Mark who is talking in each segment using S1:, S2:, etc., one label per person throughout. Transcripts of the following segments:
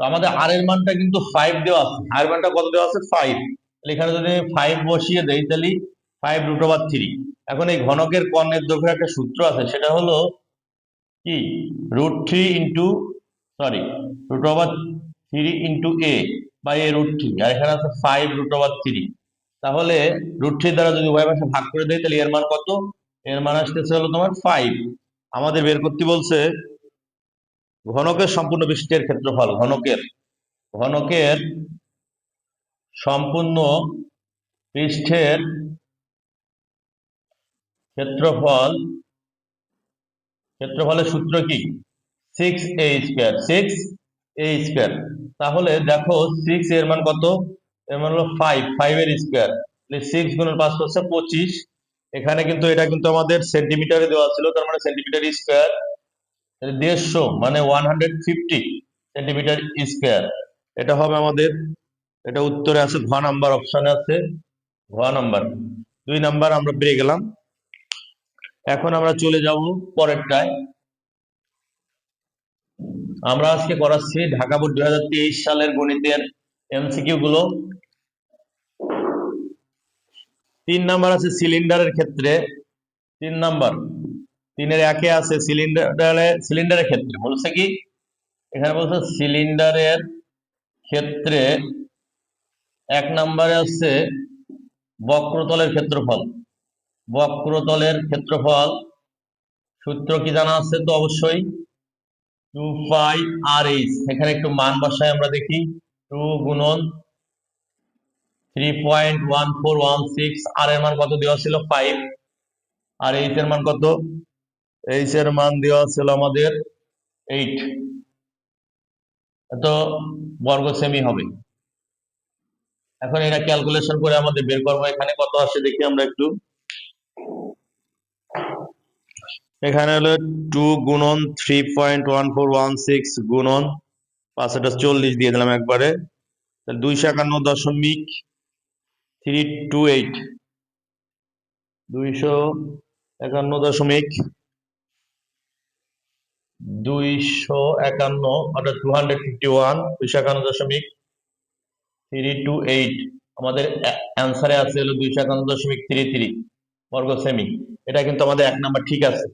S1: আমাদের আর এর মানটা কিন্তু 5 দেওয়া আছে, আর এর মানটা কত দেওয়া আছে 5। তাহলে এখানে যদি 5 বসিয়ে দেই তাহলে 5√3। এখন এই ঘনকের কর্ণের দৈর্ঘ্যের একটা সূত্র আছে, সেটা হলো কি √3 ইন্টু √3 ইন্টু এ বাই এ √3, আর এখানে আছে 5√3। তাহলে √3 দ্বারা যদি উভয় পাশে ভাগ করে দেই তাহলে এর মান কত? এর মান আসতেছে হলো তোমার 5। আমাদের বের করতে বলছে ঘনকের সম্পূর্ণ পৃষ্ঠের ক্ষেত্রফল, ঘনকের সম্পূর্ণ পৃষ্ঠের ক্ষেত্রফলের সূত্র কি 6a²। তাহলে দেখো 6 এর মান কত? এর মান হলো 5 এর স্কয়ার। 6 গুণন 5 হচ্ছে 25। এখানে কিন্তু এটা কিন্তু আমাদের সেন্টিমিটারে দেওয়া ছিল, তার মানে সেন্টিমিটার স্কয়ার। 150 মানে 150 সেন্টিমিটার স্কয়ার। এটা হবে আমাদের, এটা উত্তরে আছে, ঘ নাম্বার অপশনে আছে, ঘ নাম্বার। 2 নাম্বার আমরা পেয়ে গেলাম। এখন আমরা চলে যাব পরেরটায়। আমরা আজকে করাচ্ছি ঢাকা বোর্ড 2023 সালের গণিতের এমসিকিউ গুলো। 3 নাম্বার আছে সিলিন্ডারের ক্ষেত্রে। 3 নাম্বার 3-এর 1-এ আছে সিলিন্ডারের ক্ষেত্রে বলছে কি, এখানে বলছে সিলিন্ডারের ক্ষেত্রে 1 নাম্বারে আছে বক্রতলের ক্ষেত্রফল। বক্রতলের ক্ষেত্রফল সূত্র কি জানা আছে? তো অবশ্যই 2πr/h। এখানে একটু মান বসায় আমরা দেখি। 2 গুণন 3.1416, আর এর মান কত দেওয়া ছিল 5, আর এইচ এর মান কত? এইচ এর মান দেওয়া ছিল আমাদের 8। এত বর্গ সেমি হবে। এখন এটা ক্যালকুলেশন করে আমাদের বের করবো। এখানে কত আসে দেখি আমরা একটু। এখানে হলো 2 গুণন 3.1416 গুণন 540 দিয়ে দিলাম একবারে, 251.328, 251 অর্থাৎ 251, 251.328 আমাদের অ্যান্সারে আছে হলো 251.33 বর্গ সেমি। এটা কিন্তু আমাদের 1 নাম্বার ঠিক আছে।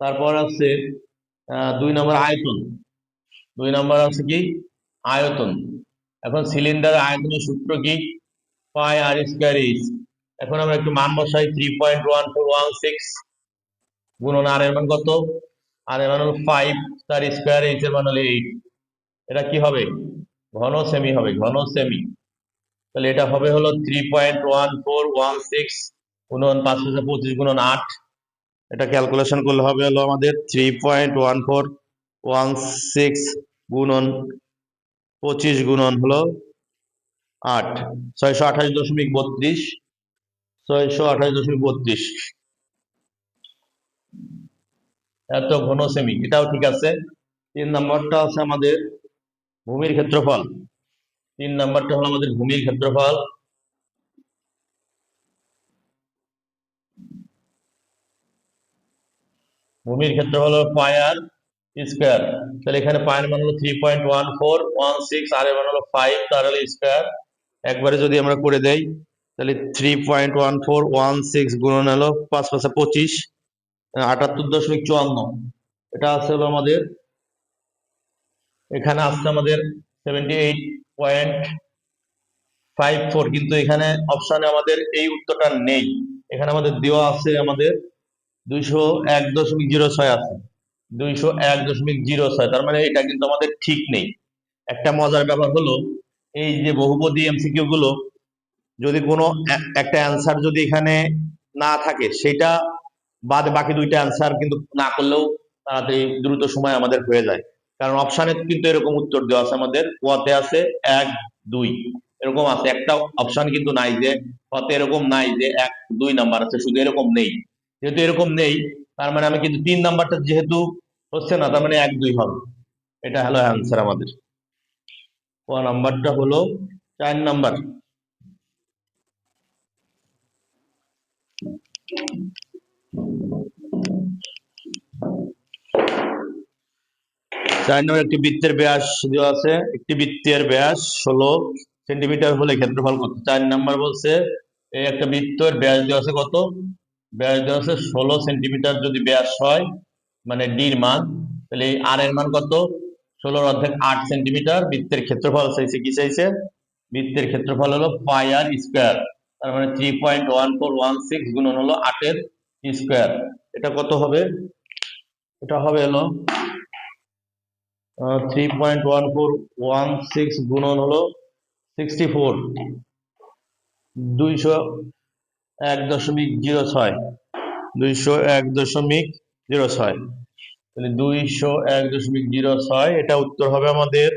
S1: তারপর আছে 2 নাম্বার আয়তন। 2 নাম্বার আছে কি আয়তন। এখন সিলিন্ডার আয়তনের সূত্র কি πr²h। এখন আমরা একটু মান বসাই। 3.1416 গুণন আর এর মান কত? আর এর মান হলো 5, তার স্কয়ার, এইচ এর মান হলো 8। এটা কি হবে? ঘন সেমি হবে, ঘন সেমি। তাহলে এটা হবে হলো 3.1416 গুণন 525 গুণন 8। এটা ক্যালকুলেশন করলে হবে হলো আমাদের 3.1416 গুণন 25 গুণন হলো 8, 628.32, 628.32। এত ঘন সেমি, এটাও ঠিক আছে। 3 নাম্বারটা আছে আমাদের ভূমির ক্ষেত্রফল। 3 নাম্বারটা হলো আমাদের ভূমির ক্ষেত্রফল। ভূমির ক্ষেত্রফল হলো πr²। তাহলে এখানে পায়ের মান হলো 3.1416, আর এর মান হলো 5, তার হলো স্কয়ার। একবারে যদি আমরা করে দেই তাহলে 3.1416 গুণন হলো 5 5 25, 78.54। এটা আছে হলো আমাদের, এখানে আসছে আমাদের 78.54, কিন্তু এখানে অপশনে আমাদের এই উত্তরটা নেই। এখানে আমাদের দেওয়া আছে আমাদের 201.06 আছে, 201.06। তার মানে এটা কিন্তু আমাদের ঠিক নেই। একটা মজার ব্যাপার হলো, এই যে বহুপদী এমসিকিউ গুলো, যদি কোনো একটা অ্যান্সার যদি এখানে না থাকে, সেটা বাদ বাকি দুইটা অ্যান্সার কিন্তু না করলেও তাড়াতাড়ি দ্রুত সময় আমাদের হয়ে যায়। কারণ অপশানে কিন্তু এরকম উত্তর দেওয়া আছে, আমাদের কতে আছে 1 2 এরকম আছে। একটা অপশন কিন্তু নাই যে কতে এরকম নাই যে 1 2 নাম্বার আছে, শুধু এরকম নেই। যেহেতু এরকম নেই, তার মানে আমি কিন্তু 3 নাম্বারটা যেহেতু হচ্ছে না, তার মানে 1 2 হবে। এটা হলো অ্যান্সার আমাদের। ক নাম্বারটা হলো 4 নাম্বার। 4 নম্বর একটি বৃত্তের ব্যাস দেওয়া আছে, একটি বৃত্তের ব্যাস 16 সেন্টিমিটার হলে ক্ষেত্রফল কত। 4 নম্বর বলছে এই একটা বৃত্তের ব্যাস দেওয়া আছে কত, ব্যাস দেওয়া আছে 16 সেন্টিমিটার যদি ব্যাস হয়, মানে ডির মান, তাহলে এই আর এর মান কত, 16 অর্ধেক 8 সেন্টিমিটার। বৃত্তের ক্ষেত্রফল চাইছে, কি চাইছে, বৃত্তের ক্ষেত্রফল হলো পাই আর স্কয়ার, তার মানে 3.1416 গুণন হলো 8 এর স্কয়ার। এটা কত হবে, এটা হবে হলো 3.1416 গুণন হলো 64, 201.06, 201.06, তাহলে 201.06, এটা উত্তর হবে আমাদের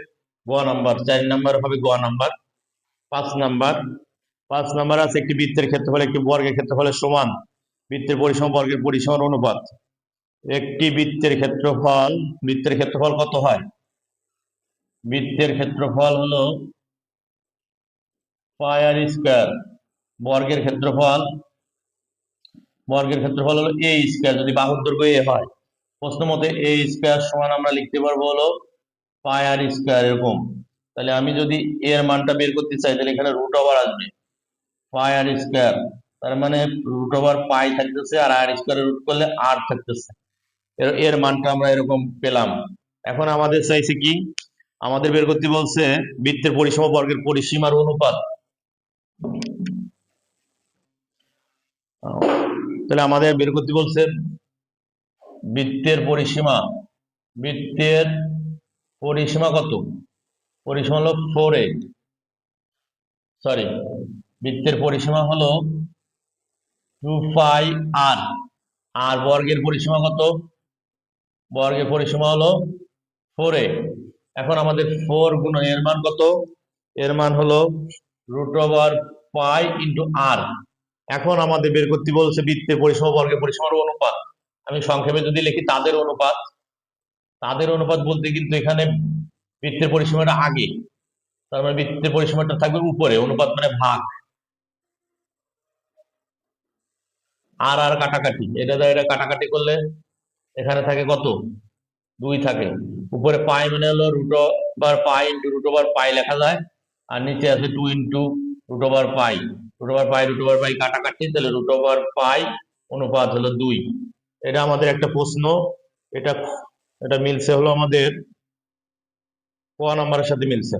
S1: গ নাম্বার। 4 নাম্বার হবে গ নাম্বার। 5 নাম্বার, 5 নাম্বার আছে একটি বৃত্তের ক্ষেত্রফল একটি বর্গের ক্ষেত্রফলের সমান, বৃত্তের পরিসীমা বর্গের পরিসীমার অনুপাত। একটি বৃত্তের ক্ষেত্রফল কত হয়, বৃত্তের ক্ষেত্রফল হলো পাই আর স্কয়ার, বর্গের ক্ষেত্রফল হলো এ স্কয়ার, যদি বাহুর দৈর্ঘ্য এ হয়। প্রশ্ন মতে এ স্কয়ার সমান আমরা লিখতে পারবো হলো পাই আর স্কয়ার, এরকম। তাহলে আমি যদি এর মানটা বের করতে চাই, তাহলে এখানে রুট ওভার আসবে পাই আর স্কয়ার, তার মানে রুট ওভার পাই থাকতেছে আর আর স্কয়ার রুট করলে আর থাকতেছে, এর মানটা আমরা এরকম পেলাম। এখন আমাদের চাইছে কি, আমাদের বের করতে বলছে বৃত্তের পরিসীমা বর্গের পরিসীমার অনুপাত। তাহলে আমাদের বের করতে বলছে বৃত্তের পরিসীমা কত, পরিসীমা হলো 4a, সরি, বৃত্তের পরিসীমা হলো 2 পাই আর, আর বর্গের পরিসীমা কত, বর্গের পরিসীমা হলো 4a। এখন আমাদের 4 গুণন এর মান কত, এর মান হলো রুট ওভার পাই ইন্টু আর। এখন আমাদের বের করতে বলছে বৃত্তের পরিসীমা বর্গের পরিসীমার অনুপাত। আমি সংক্ষেপে যদি লিখি তাদের অনুপাত বলতে কিন্তু এখানে বৃত্তের পরিসীমাটা আগে, তার মানে বৃত্তের পরিসীমাটা থাকবে উপরে, অনুপাত মানে ভাগ। আর আর কাটাকাটি, এটা কাটাকাটি করলে এখানে থাকে কত, 2 থাকে। উপরে পাই মানে হলো root over pi into root over pi লেখা যায়, আর নিচে আছে 2 into root over pi, root over pi কাটাকাটি, তাহলে রুট ওভার পাই অনুপাত হলো 2। এটা আমাদের একটা প্রশ্ন, এটা এটা মিলছে হলো আমাদের ক নাম্বারের সাথে মিলছে।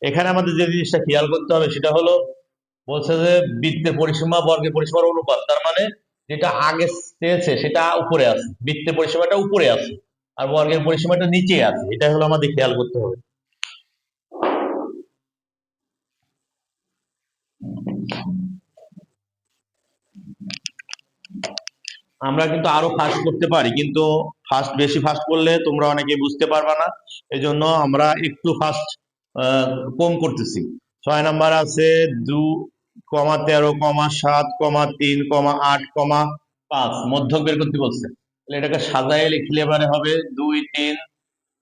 S1: এখানে আমাদের যে জিনিসটা খেয়াল করতে হবে সেটা হলো, বলছে যে বৃত্তের পরিসীমা বর্গের পরিসীমার অনুপাত, তার মানে যেটা আগে চেয়েছে সেটা উপরে আছে, বৃত্তের পরিসীমাটা উপরে আছে আর বর্গের পরিসীমাটা নিচে আছে, এটা হলো আমাদের খেয়াল করতে হবে। আমরা কিন্তু আরো ফাস্ট করতে পারি, কিন্তু বেশি ফাস্ট করলে তোমরা অনেকে বুঝতে পারবা না, এই জন্য আমরা একটু ফাস্ট কম করতেছি। 6 নাম্বার আছে 2,13,7,3,8,5 মধ্যক বের করতে বলছে। তাহলে এটাকে সাজায় লিখলে এবারে হবে 2, 3,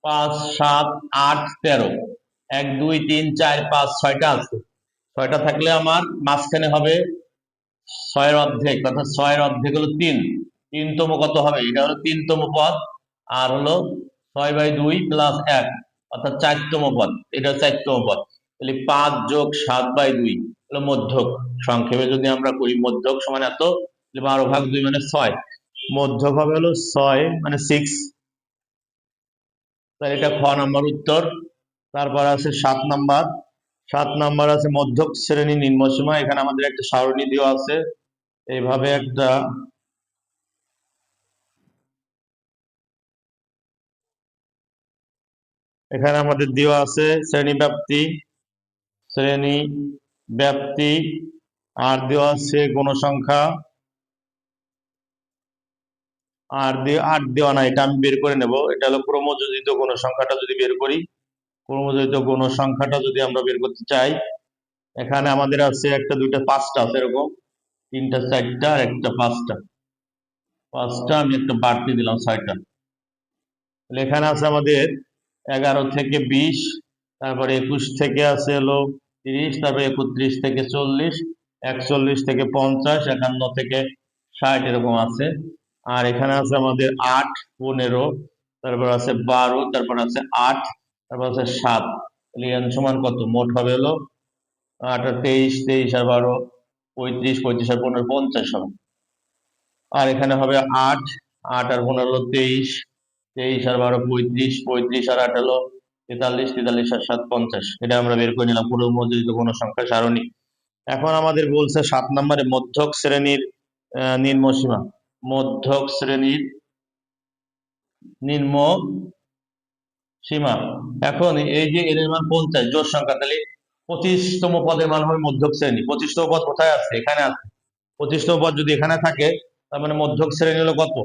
S1: 5, 7, 8, 13, 1, 2, 3, 4, 5, 6টা আছে। 6টা থাকলে আমার মাঝখানে হবে 6 এর অর্ধেক, অর্থাৎ 6 এর অর্ধেক হলো 3, 3তম কত হবে, এটা হলো 3তম পদ, আর হলো 6/2 প্লাস 1 অর্থাৎ 4তম পদ, এটা 4তম পদ। তাহলে 5 যোগ 7/2 হলো মধ্যক। সংক্ষেপে যদি আমরা করি মধ্যক সমান এত, 12/2 মানে 6, মধ্যক হবে হলো 6 মানে 6। তাহলে এটা খ নাম্বার উত্তর। তারপর আছে 7 নাম্বার, 7 নাম্বার আছে মধ্যক শ্রেণী নিম্নসীমা। এখানে আমাদের একটা সারণী দেওয়া আছে, এইভাবে একটা এখানে আমাদের দেওয়া আছে শ্রেণী ব্যাপ্তি, আর দেওয়া আছে গণসংখ্যা, আর দেওয়া না, এটা আমি বের করে নেব। এটা হলো ক্রমযোজিত গণসংখ্যাটা যদি বের করি, ক্রমযোজিত গণসংখ্যাটা যদি আমরা বের করতে চাই, এখানে আমাদের আছে 1, 2, 5টা আছে এরকম, 3টা 4টা আর একটা 5টা, আমি একটা বাড়তি দিলাম 6টা। এখানে আছে আমাদের 11 থেকে 20, তারপরে 21 থেকে আছে হলো 30, তারপরে 31 থেকে 40, 41 থেকে 50, 51 থেকে 60 এরকম আছে। আর এখানে আছে আমাদের 8, 15, তারপর আছে 12, তারপর আছে 8, তারপর আছে 7। তাহলে n সমান কত? মোট হবে হলো 8 আর 23, 23 আর 12 35, 35 আর 15 50 হবে। আর এখানে হবে 8, 8 আর 15 হলো 23, 23 আর 12 35, 35 আর 8 হলো 43, 43 আর 7 50। এটা আমরা বের করে নিলাম পূর্বমুদ্রিত কোন সংখ্যা সারণী। এখন আমাদের বলছে 7 নম্বরে মধ্যক শ্রেণীর নিম্নসীমা। মধ্যক শ্রেণীর নিম্ন সীমা। এখন এই যে এর মান 50 জোড় সংখ্যা, তাহলে 25তম পদের মান হবে মধ্যক শ্রেণী। 25তম পদ কোথায় আছে? এখানে আছে। 25তম পদ যদি এখানে থাকে তার মানে মধ্যক শ্রেণী হলো কত?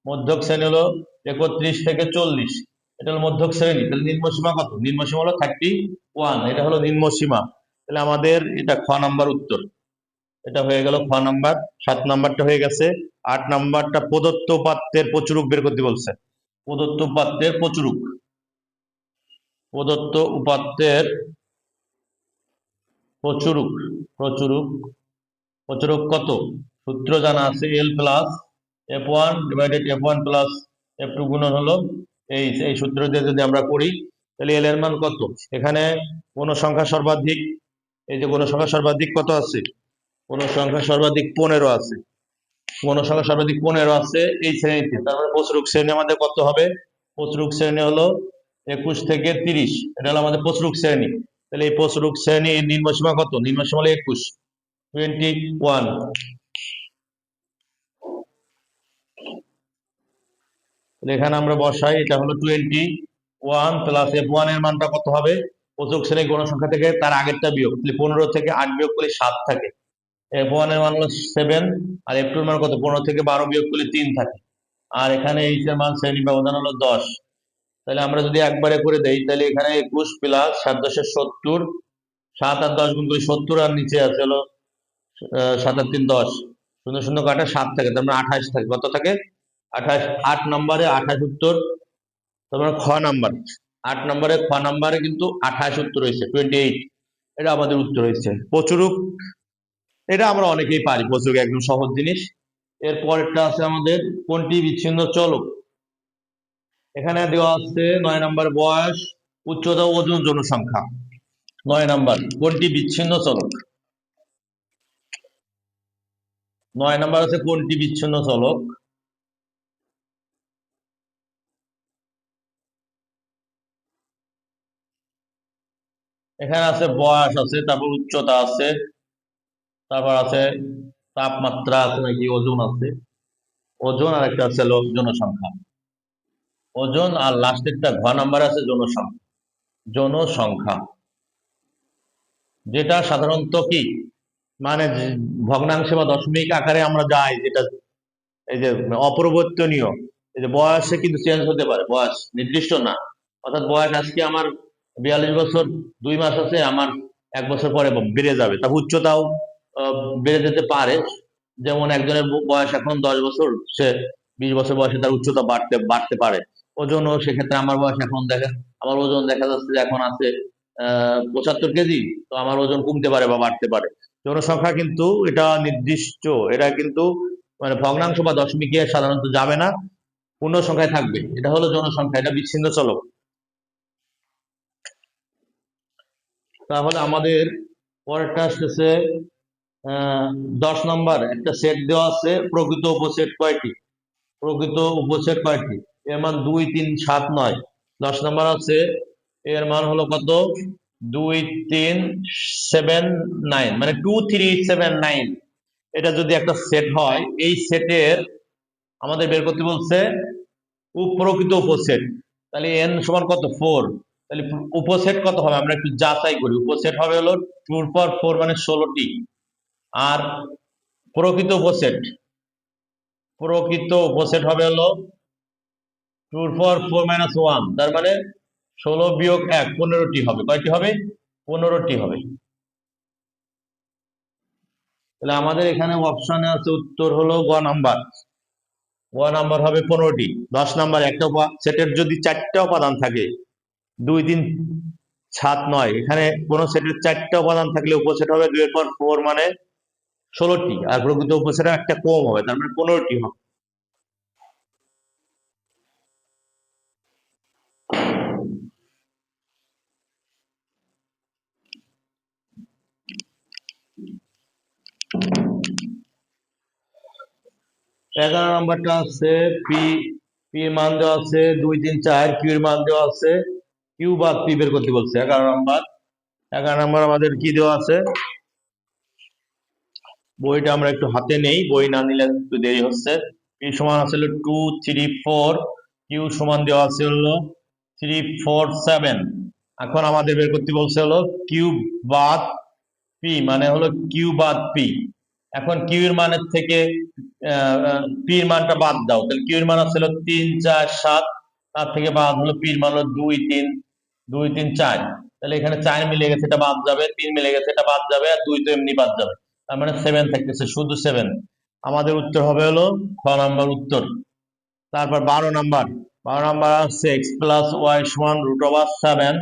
S1: মধ্যক শ্রেণী হলো 31 থেকে 40। এটা হলো মধ্যক শ্রেণী। তাহলে নিম্ন সীমা কত? নিম্ন সীমা হলো 31। এটা হলো নিম্ন সীমা। তাহলে আমাদের এটা খ নাম্বার উত্তর। এটা হয়ে গেল খ নাম্বার। 7 নাম্বারটা হয়ে গেছে। 8 নাম্বারটা প্রদত্ত উপাত্তের প্রচুরক বের করতে বলছে। প্রদত্ত উপাত্তের প্রচুরক। প্রদত্ত উপাত্তের প্রচুরক। প্রচুরক। প্রচুরক কত? সূত্র জানা আছে, এল plus f1 divided f1 plus f2 গুণন হলো এই সূত্র দিয়ে যদি আমরা করি তাহলে এল এর মান কত? এখানে কোন সংখ্যা সর্বাধিক? এই যে কোন সংখ্যা সর্বাধিক কত আছে? কোন সংখ্যা সর্বাধিক 15 আছে। কোন সংখ্যা সর্বাধিক 15 আছে এই শ্রেণীতে। তারপরে প্রচুরক শ্রেণী আমাদের কত হবে? প্রচুরক শ্রেণী হলো 21 থেকে 30। এটা হলো আমাদের প্রচুরক শ্রেণী। তাহলে এই প্রচুরক শ্রেণীর নিম্নসীমা কত? নিম্নসীমা হলো 21, 21। এখানে আমরা বসাই, এটা হলো 21 প্লাস f1 এর মানটা কত হবে? প্রচুরক শ্রেণীর গণ সংখ্যা থেকে তার আগেরটা বিয়োগ, 15 থেকে 8 বিয়োগ করলে 7 থাকে। f1 এর মান হলো 7 আর f2 এর মান কত? 15 থেকে 12 বিয়োগ করলে 3 থাকে। আর এখানে h এর মান শ্রেণী ব্যবধান হলো 10। তাহলে আমরা যদি একবারে করে দেই তাহলে এখানে 21 প্লাস 7 10 70, 7 আর 10 গুণ করি 70, আর নিচে আছে হলো 7 আর 3 10, 0 0 কাটা 7 থাকে, তার মানে 28 থাকে। কত থাকে? 28। 8 নম্বরে 28 উত্তর। তারপরে খ নাম্বার। 8 নম্বরে খ নাম্বারে কিন্তু 28 উত্তর হয়েছে, 28। এটা আমাদের উত্তর হয়েছে প্রচুরক। এটা আমরা অনেকেই পারি, প্রচুরক একদম সহজ জিনিস। এর পরেরটা আছে আমাদের কোনটি বিচ্ছিন্ন চলক। এখানে দেওয়া আছে 9 নম্বর বয়স, উচ্চতা, ওজন, জনসংখ্যা। 9 নাম্বার কোনটি বিচ্ছিন্ন চলক। 9 নাম্বার আছে কোনটি বিচ্ছিন্ন চলক। এখানে আছে বয়স আছে, তারপর উচ্চতা আছে, তারপর আছে তাপমাত্রা আছে নাকি, ওজন আছে। ওজন আর একটা আছে জনসংখ্যা। ওজন আর লাস্টেরটা ঘ নাম্বার আছে জনসংখ্যা। জনসংখ্যা যেটা সাধারণত কি মানে ভগ্নাংশে বা দশমিক আকারে আমরা যাই, যেটা এই যে অপরিবর্তনীয়। এই যে বয়সে কিন্তু চেঞ্জ হতে পারে, বয়স নির্দিষ্ট না। অর্থাৎ বয়স আজকে আমার 42 বছর 2 মাস আছে, আমার 1 বছর পরে বেড়ে যাবে। তার উচ্চতাও বেড়ে যেতে পারে। যেমন একজনের বয়স এখন 10 বছর, সে 20 বছর বয়সে তার উচ্চতা বাড়তে বাড়তে পারে। ওজনও সেক্ষেত্রে আমার বয়স এখন আমার ওজন দেখা যাচ্ছে যে এখন আছে 75 কেজি, তো আমার ওজন কমতে পারে বা বাড়তে পারে। জনসংখ্যা কিন্তু এটা নির্দিষ্ট, এটা কিন্তু মানে ভগ্নাংশ বা দশমিকে সাধারণত যাবে না, পূর্ণ সংখ্যায় থাকবে। এটা হলো জনসংখ্যা, এটা বিচ্ছিন্ন চলক। তাহলে আমাদের পরেরটা আসতেছে 10 নম্বর। একটা সেট দেওয়া আছে, প্রকৃত উপসেট কয়টি? প্রকৃত উপসেট কয়টি? এর মান 2 3 7 9। 10 নম্বর আছে, এর মান হলো কত? 2 3 7 9, মানে 2 3 7 9। এটা যদি একটা সেট হয়, এই সেটের আমাদের বের করতে বলছে প্রকৃত উপসেট। তাহলে n সমান কত? 4। তাহলে উপসেট কত হবে আমরা একটু যাচাই করি। উপসেট হবে হলো 2 এর পাওয়ার 4 মানে 16টি। আর প্রকৃত উপসেট, প্রকৃত উপসেট হবে হলো 2 এর পাওয়ার 4 মাইনাস 1, তার মানে 16 বিয়োগ 1, 15টি হবে। কয়টি হবে? 15টি হবে। তাহলে আমাদের এখানে অপশনে আছে, উত্তর হলো গ নাম্বার। গ নাম্বার হবে 15টি। 10 নাম্বার একটা সেটের যদি 4টা উপাদান থাকে, 2 3 7 9, এখানে কোন সেটের 4টা উপাদান থাকলে উপসেট হবে 2 এর পাওয়ার 4 মানে 16টি। আর প্রকৃত উপসেট একটা কম হবে, তার মানে 15টি হবে। 11 নাম্বারটা আছে পি, পি এর মান দেওয়া আছে 2 3 4, কিউ এর মান দেওয়া আছে, কিউ বাদ পি বের করতে বলছে। 11 নাম্বার, 11 নাম্বার আমাদের কি দেওয়া আছে, বইটা আমরা একটু হাতে নেই, বই না নিলে একটু দেরি হচ্ছে। পি সমান আছে 2 3 4, কিউ সমান দেওয়া আছে হলো 3 4 7। এখন আমাদের বের করতে বলছে হলো কিউ বাদ পি, মানে হলো কিউ বাদ পি। এখন কিউ এর মানের থেকে পি এর মানটা বাদ দাও, তাহলে কিউ এর মান আছে 3 4 7, তার থেকে বাদ হলো পি এর মান হলো 2 3 2 3 4। তাহলে এখানে 4 মিলে গেছে, এটা বাদ যাবে, 3 মিলে গেছে, এটা বাদ যাবে, আর 2 তো এমনি বাদ যাবে, তার মানে 7 থাকতেছে, শুধু 7। আমাদের উত্তর হবে হলো খ নাম্বার উত্তর। তারপর 12 নাম্বার, 12 নাম্বার আছে এক্স প্লাস ওয়াই সমান রুট ওভার 7,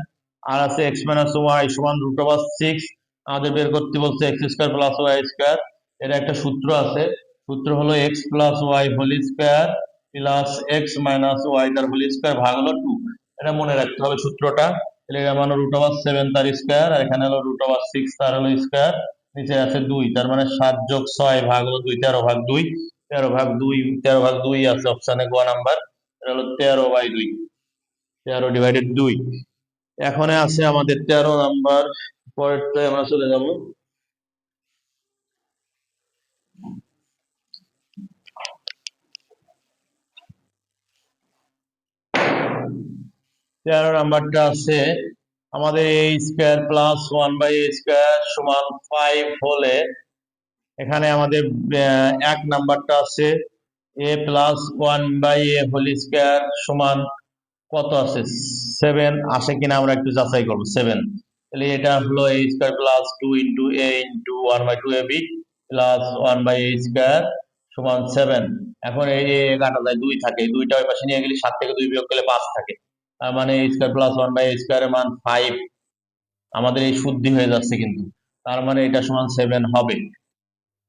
S1: আর আছে এক্স মাইনাস ওয়াই সমান রুট ওভার 6। আমাদের বের করতে বলছে x square plus y square. এর একটা সূত্র আছে, সূত্র হলো x plus y whole square plus x minus y তার হোল স্কোয়ার ভাগ হলো 2। এটা মনে রাখতে হবে সূত্রটা। তাহলে এর মান রুট ওভার 7 তার স্কোয়ার, আর এখানে হলো রুট ওভার 6 তার হলো স্কোয়ার, নিচে আছে 2, তার মানে 7 যোগ 6 ভাগ হলো 2, 13 ভাগ 2, 13 ভাগ 2, 13 ভাগ 2 আছে অপশনে গ নাম্বার, এটা হলো 13/2, 13 ডিভাইডেড 2। এখন আছে আমাদের 13 নাম্বার, পরেরটায় আমরা চলে যাব। তেরো নাম্বারটা আছে আমাদের এ স্কোয়ার প্লাস 1/a স্কোয়ার সমান 5 হলে এখানে আমাদের 1 নাম্বারটা আছে এ প্লাস 1/a হোল স্কোয়ার সমান কত আছে, 7 আসে কিনা আমরা একটু যাচাই করবো। 7, তাহলে এটা হলো a square plus 2 into a into 1/2ab plus 1/a square সমান 7। এখন এই যে কাটা যায়, 2 থাকে, 2টা ওই পাশে নিয়ে গেলে 7 থেকে 2 বিয়োগ করলে 5 থাকে, তার মানে a স্কোয়ার প্লাস 1/a স্কোয়ারের মান 5। আমাদের এই শুদ্ধি হয়ে যাচ্ছে কিন্তু, তার মানে এটা সমান 7 হবে।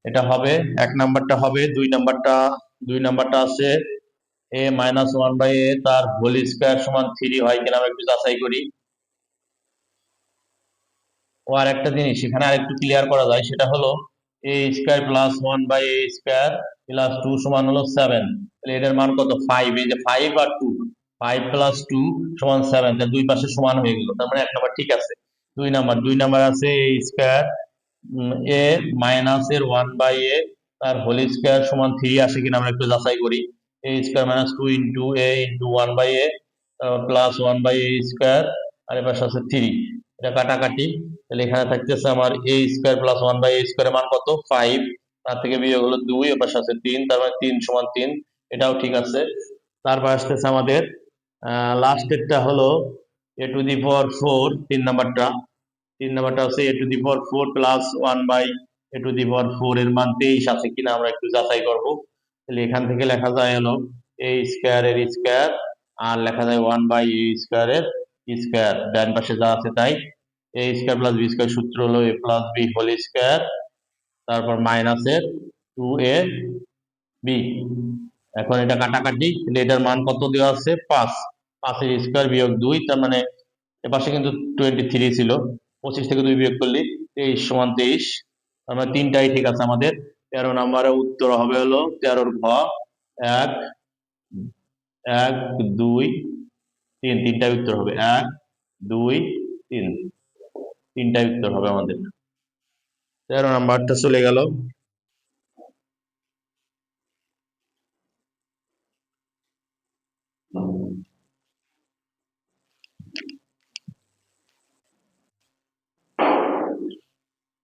S1: এটা হবে, 1 নাম্বারটা হবে। 2 নাম্বারটা আছে a মাইনাস 1/a তার হোল স্কোয়ার সমান 3 হয় কিনা আমরা একটু যাচাই করি। ও আর একটা জিনিস এখানে আরেকটু ক্লিয়ার করা যায়, সেটা হলো a square plus 1/a square plus 2 সমান হলো 7। তাহলে এটার মান কত, 5। এই যে 5 আর 2, 5 প্লাস 2 সমান 7, তাহলে দুই পাশে সমান হয়ে গেল, তার মানে 1 নাম্বার ঠিক আছে। 2 নাম্বার আছে a স্কোয়ার a মাইনাস এর 1/a তার হোল স্কোয়ার সমান 3 আসে কিনা আমরা একটু যাচাই করি। a square minus 2 into a into 1/a plus 1/a square, আর এর পাশে আছে 3, এটা কাটাকাটি। তাহলে এখানে থাকতেছে আমার a স্কোয়ার প্লাস 1/a স্কোয়ারের মান কত, 5, তার থেকে বিয়োগ হলো 2, এর পাশে আছে 3, তার মানে 3 সমান 3, এটাও ঠিক আছে। তারপর আসতেছে আমাদের লাস্টেরটা হলো a টু দি পাওয়ার 4, 3 নাম্বারটা হচ্ছে a to the power 4 plus 1/a to the power 4 এর মান 23 আছে কিনা আমরা একটু যাচাই করব। তাহলে এখান থেকে লেখা যায় হলো a স্কোয়ার এর স্কোয়ার, আর লেখা যায় 1/a স্কোয়ার এর স্কোয়ার, ডান পাশে যা আছে তাই। a square plus b square সূত্র হলো a plus b whole square, তারপর মাইনাসের 2ab। এখন এটা কাটাকাটি, তাহলে এটার মান কত দেওয়া আছে, 5, 5 এর স্কোয়ার বিয়োগ 2, তার মানে এপাশে কিন্তু 23 ছিল, 25 থেকে 2 বিয়োগ করলে 23 সমান 23, তার মানে তিনটাই ঠিক আছে আমাদের। 13 নম্বরের উত্তর হবে হলো 13 ঘ, 1 1 2 3, তিনটাই উত্তর হবে, 1 2 3, তিনটাই উত্তর হবে আমাদের। 13 নাম্বারটা চলে গেল।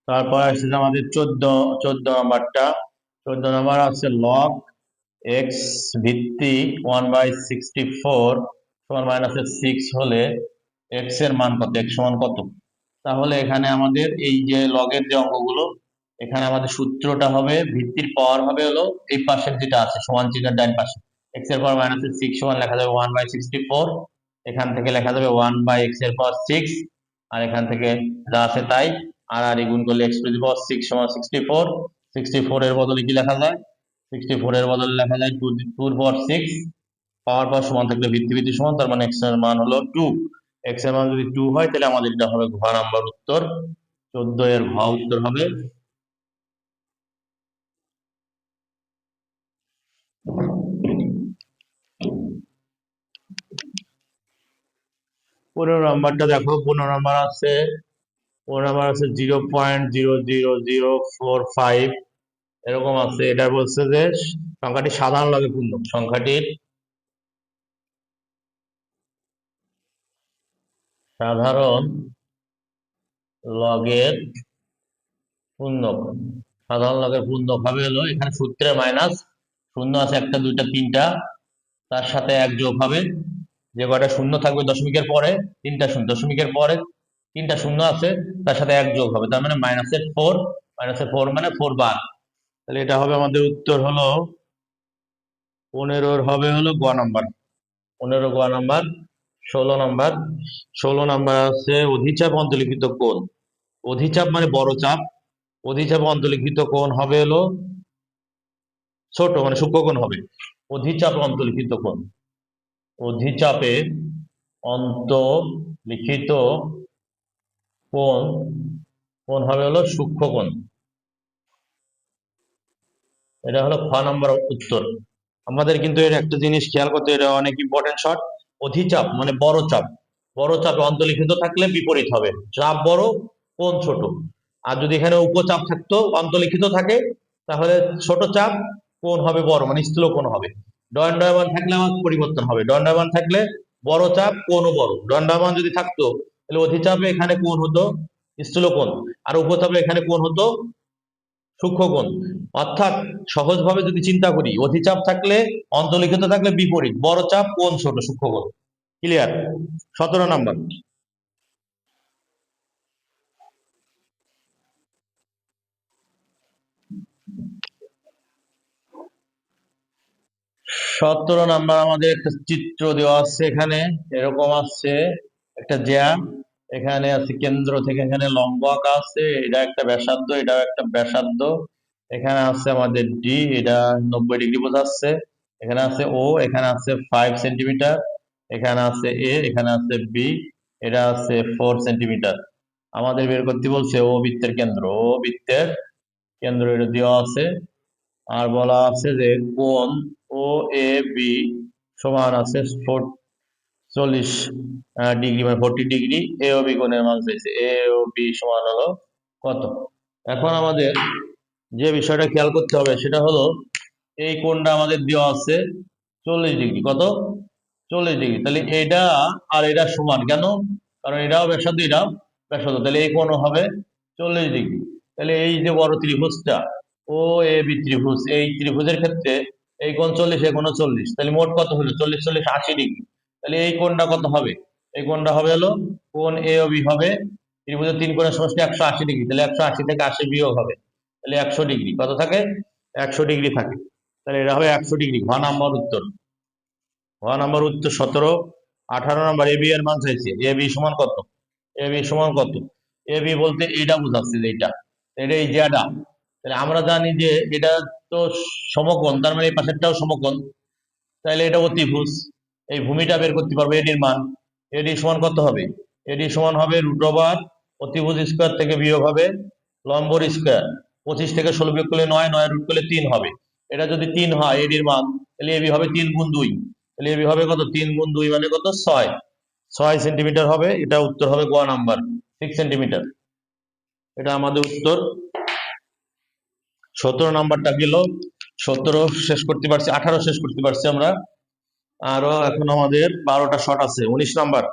S1: তারপর আসছে আমাদের 14 নাম্বারটা। 14 নাম্বার আছে লগ এক্স ভিত্তিক 1/64 সমান মাইনাসের 6 হলে এক্স এর মান কত, এক্স সমান কত। তাহলে এখানে আমাদের এই যে লগের যে অঙ্কগুলো, এখানে আমাদের সূত্রটা হবে, ভিত্তির পাওয়ার হবে হলো এই পাশের যেটা আছে সমান চিহ্নের ডান পাশে, এক্স এর পাওয়ার মাইনাসের 6 সমান লেখা যাবে 1/64, এখান থেকে লেখা যাবে 1/x এর পাওয়ার 6, আর এখান থেকে যা আছে তাই, আর গুণ করলে x টু দি পাওয়ার 6 সমান 64। 64 এর বদলে কি লেখা যায়, 64 এর বদলে লেখা যায় 2 এর পাওয়ার 6, পাওয়ার পাওয়ার সমান থাকলে ভিত্তি ভিত্তি সমান, তার মানে x এর মান হলো 2। x এর মান যদি 2 হয় তাহলে আমাদের এটা হবে ঘ নাম্বার উত্তর, 14 এর ঘ উত্তর হবে। নাম্বারটা দেখো, 15 নাম্বার আছে, 0.00045 এরকম আছে। এটা বলছে যে সংখ্যাটি সাধারণ লগে পূর্ণ, সংখ্যাটির সাধারণ লগের পূর্ণক। সাধারণ লগের পূর্ণক হবে হলো, এখানে সূত্রে মাইনাস শূন্য আছে একটা দুইটা তিনটা, তার সাথে এক যোগ হবে, যে কয়টা শূন্য থাকবে দশমিকের পরে, তিনটা শূন্য দশমিকের পরে তিনটা শূন্য আছে, তার সাথে এক যোগ হবে, তার মানে -4, -4 মানে 4 বার। তাহলে এটা হবে আমাদের উত্তর হলো 15 হবে হলো গ নাম্বার। 15 গ নাম্বার। 16 নাম্বার, 16 নাম্বার আছে অধিচাপ অন্তর্লিখিত কোণ। অধিচাপ মানে বড় চাপ, অধিচাপ অন্তর্লিখিত কোণ হবে হলো ছোট মানে সূক্ষ্মকোণ হবে। অধিচাপ অন্তর্লিখিত কোণ, অধিচাপে অন্তর্লিখিত কোণ, কোণ হবে হলো সূক্ষ্মকোণ। এটা হলো খ নম্বর উত্তর। আমাদের কিন্তু এর একটা জিনিস খেয়াল করতে, এটা অনেক ইম্পর্টেন্ট শর্ট। অধিচাপ মানে বড় চাপ, বড় চাপে অন্তর্লিখিত থাকলে বিপরীত হবে, চাপ বড় কোণ ছোট। আর যদি এখানে উপচাপ থাকতো অন্তর্লিখিত থাকে, তাহলে ছোট চাপ কোণ হবে বড় মানে স্থূল কোণ হবে। দণ্ডায়মান থাকলে আমার পরিবর্তন হবে, দণ্ডায়মান থাকলে বড় চাপ কোণও বড়। দণ্ডায়মান যদি থাকতো তাহলে অধিচাপে এখানে কোণ হতো স্থূল কোণ, আর উপচাপে এখানে কোণ হতো সূক্ষ্মকোণ। অর্থাৎ সহজভাবে যদি চিন্তা করি, অধিচাপ থাকলে অন্তর্লিখিত থাকলে বিপরীত, বড় চাপ কোণ ছোট সূক্ষ্মকোণ। ক্লিয়ার? 17 নাম্বার। 17 নাম্বার আমাদের একটা চিত্র দেওয়া আছে, এখানে এরকম আছে একটা জ্যা, এখানে আছে কেন্দ্র থেকে এখানে লম্ব আঁকা আছে, এটা একটা ব্যাসার্ধ, এটাও একটা ব্যাসার্ধ। এখানে আছে আমাদের ডি, এটা 90 ডিগ্রি বোঝাচ্ছে। এখানে আছে ও, এখানে আছে 5 সেন্টিমিটার, এখানে আছে এ, এখানে আছে বি, এটা আছে 4 সেন্টিমিটার। আমাদের বের করতে বলছে ও বৃত্তের কেন্দ্র, ও বৃত্তের কেন্দ্র এটা দেওয়া আছে। আর বলা আছে যে কোণ ও এ বি সমান আছে 40 ডিগ্রি মানে 40 ডিগ্রি। এ ও বি কোণের মান চাইছে, এ ও বি সমান হলো কত। এখন আমাদের যে বিষয়টা খেয়াল করতে হবে সেটা হলো, এই কোণটা আমাদের দেওয়া আছে 40 ডিগ্রি, কত 40 ডিগ্রি। তাহলে এটা আর এটা সমান কেন? কারণ এটাও ব্যাসার্ধ এটাও ব্যাসার্ধ, তাহলে এই কোণ হবে 40 ডিগ্রি। তাহলে এই যে বড় ত্রিভুজটা ও এ বি ত্রিভুজ, এই ত্রিভুজের ক্ষেত্রে এই কোণ 40, এই কোণ 40, তাহলে মোট কত হলো 40 40 80 ডিগ্রি। তাহলে এই কোণটা কত হবে? এই কোণটা হবে হলো কোণ এ ও বি হবে, ত্রিভুজের তিন কোণের সমষ্টি 180 ডিগ্রি, তাহলে 180 থেকে 80 বিয়োগ হবে, তাহলে 100 ডিগ্রি। কত থাকে? 100 ডিগ্রি থাকে। তাহলে এটা হবে 100 ডিগ্রি। ঘ নাম্বার উত্তর। ঘ নাম্বার উত্তর 17। 18 নাম্বার এ বি এর মান চাইছে, এ বি সমান কত? এ বি সমান কত? এ বি বলতে এইটা বোঝাচ্ছে যে এইটা, এটা এই যেটা, তাহলে আমরা জানি যে এটা তো সমকোণ, তার মানে এই পাশেরটাও সমকোণ, তাহলে এটা অতিভুজ। এই ভূমিটা বের করতে পারবো, এডির মান। এডি সমান কত হবে? এডি সমান হবে √ওভার অতিভুজ স্কোয়ার থেকে বিয়োগ হবে লম্বর স্কোয়ার। 25 থেকে 16 বিয়োগ করলে 9, 9 রুট করলে 3 হবে। এটা যদি 3 হয় এডির মান, তাহলে এবি হবে 3 গুণ 2, তাহলে এবি হবে কত? 3 গুণ 2 মানে কত? 6, 6 সেন্টিমিটার হবে। এটা উত্তর হবে গ নাম্বার, 6 সেন্টিমিটার। এটা আমাদের উত্তর। 17 নাম্বারটা গেল, 17 শেষ করতে পারছি, 18 শেষ করতে পারছি আমরা। আরো এখন আমাদের 12টা শর্ট আছে। 19 নাম্বার।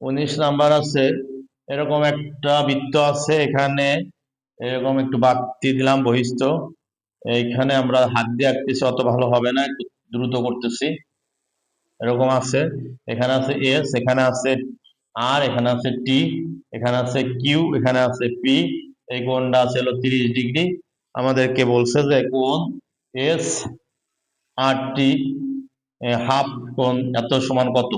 S1: 19 নাম্বার আছে এরকম একটা বৃত্ত আছে, এখানে এরকম একটু বাড়তি দিলাম বহিস্থ, এইখানে আমরা হাত দিয়ে আঁকতেছি, অত ভালো হবে না, একটু দ্রুত করতেছি। এরকম আছে, এখানে আছে এস, এখানে আছে আর, এখানে আছে টি, এখানে আছে কিউ, এখানে আছে পি। এই কোণটা আছে হলো 30 ডিগ্রি। আমাদেরকে বলছে যে কোণ এস আর টি হাফ কোণ এত সমান কত।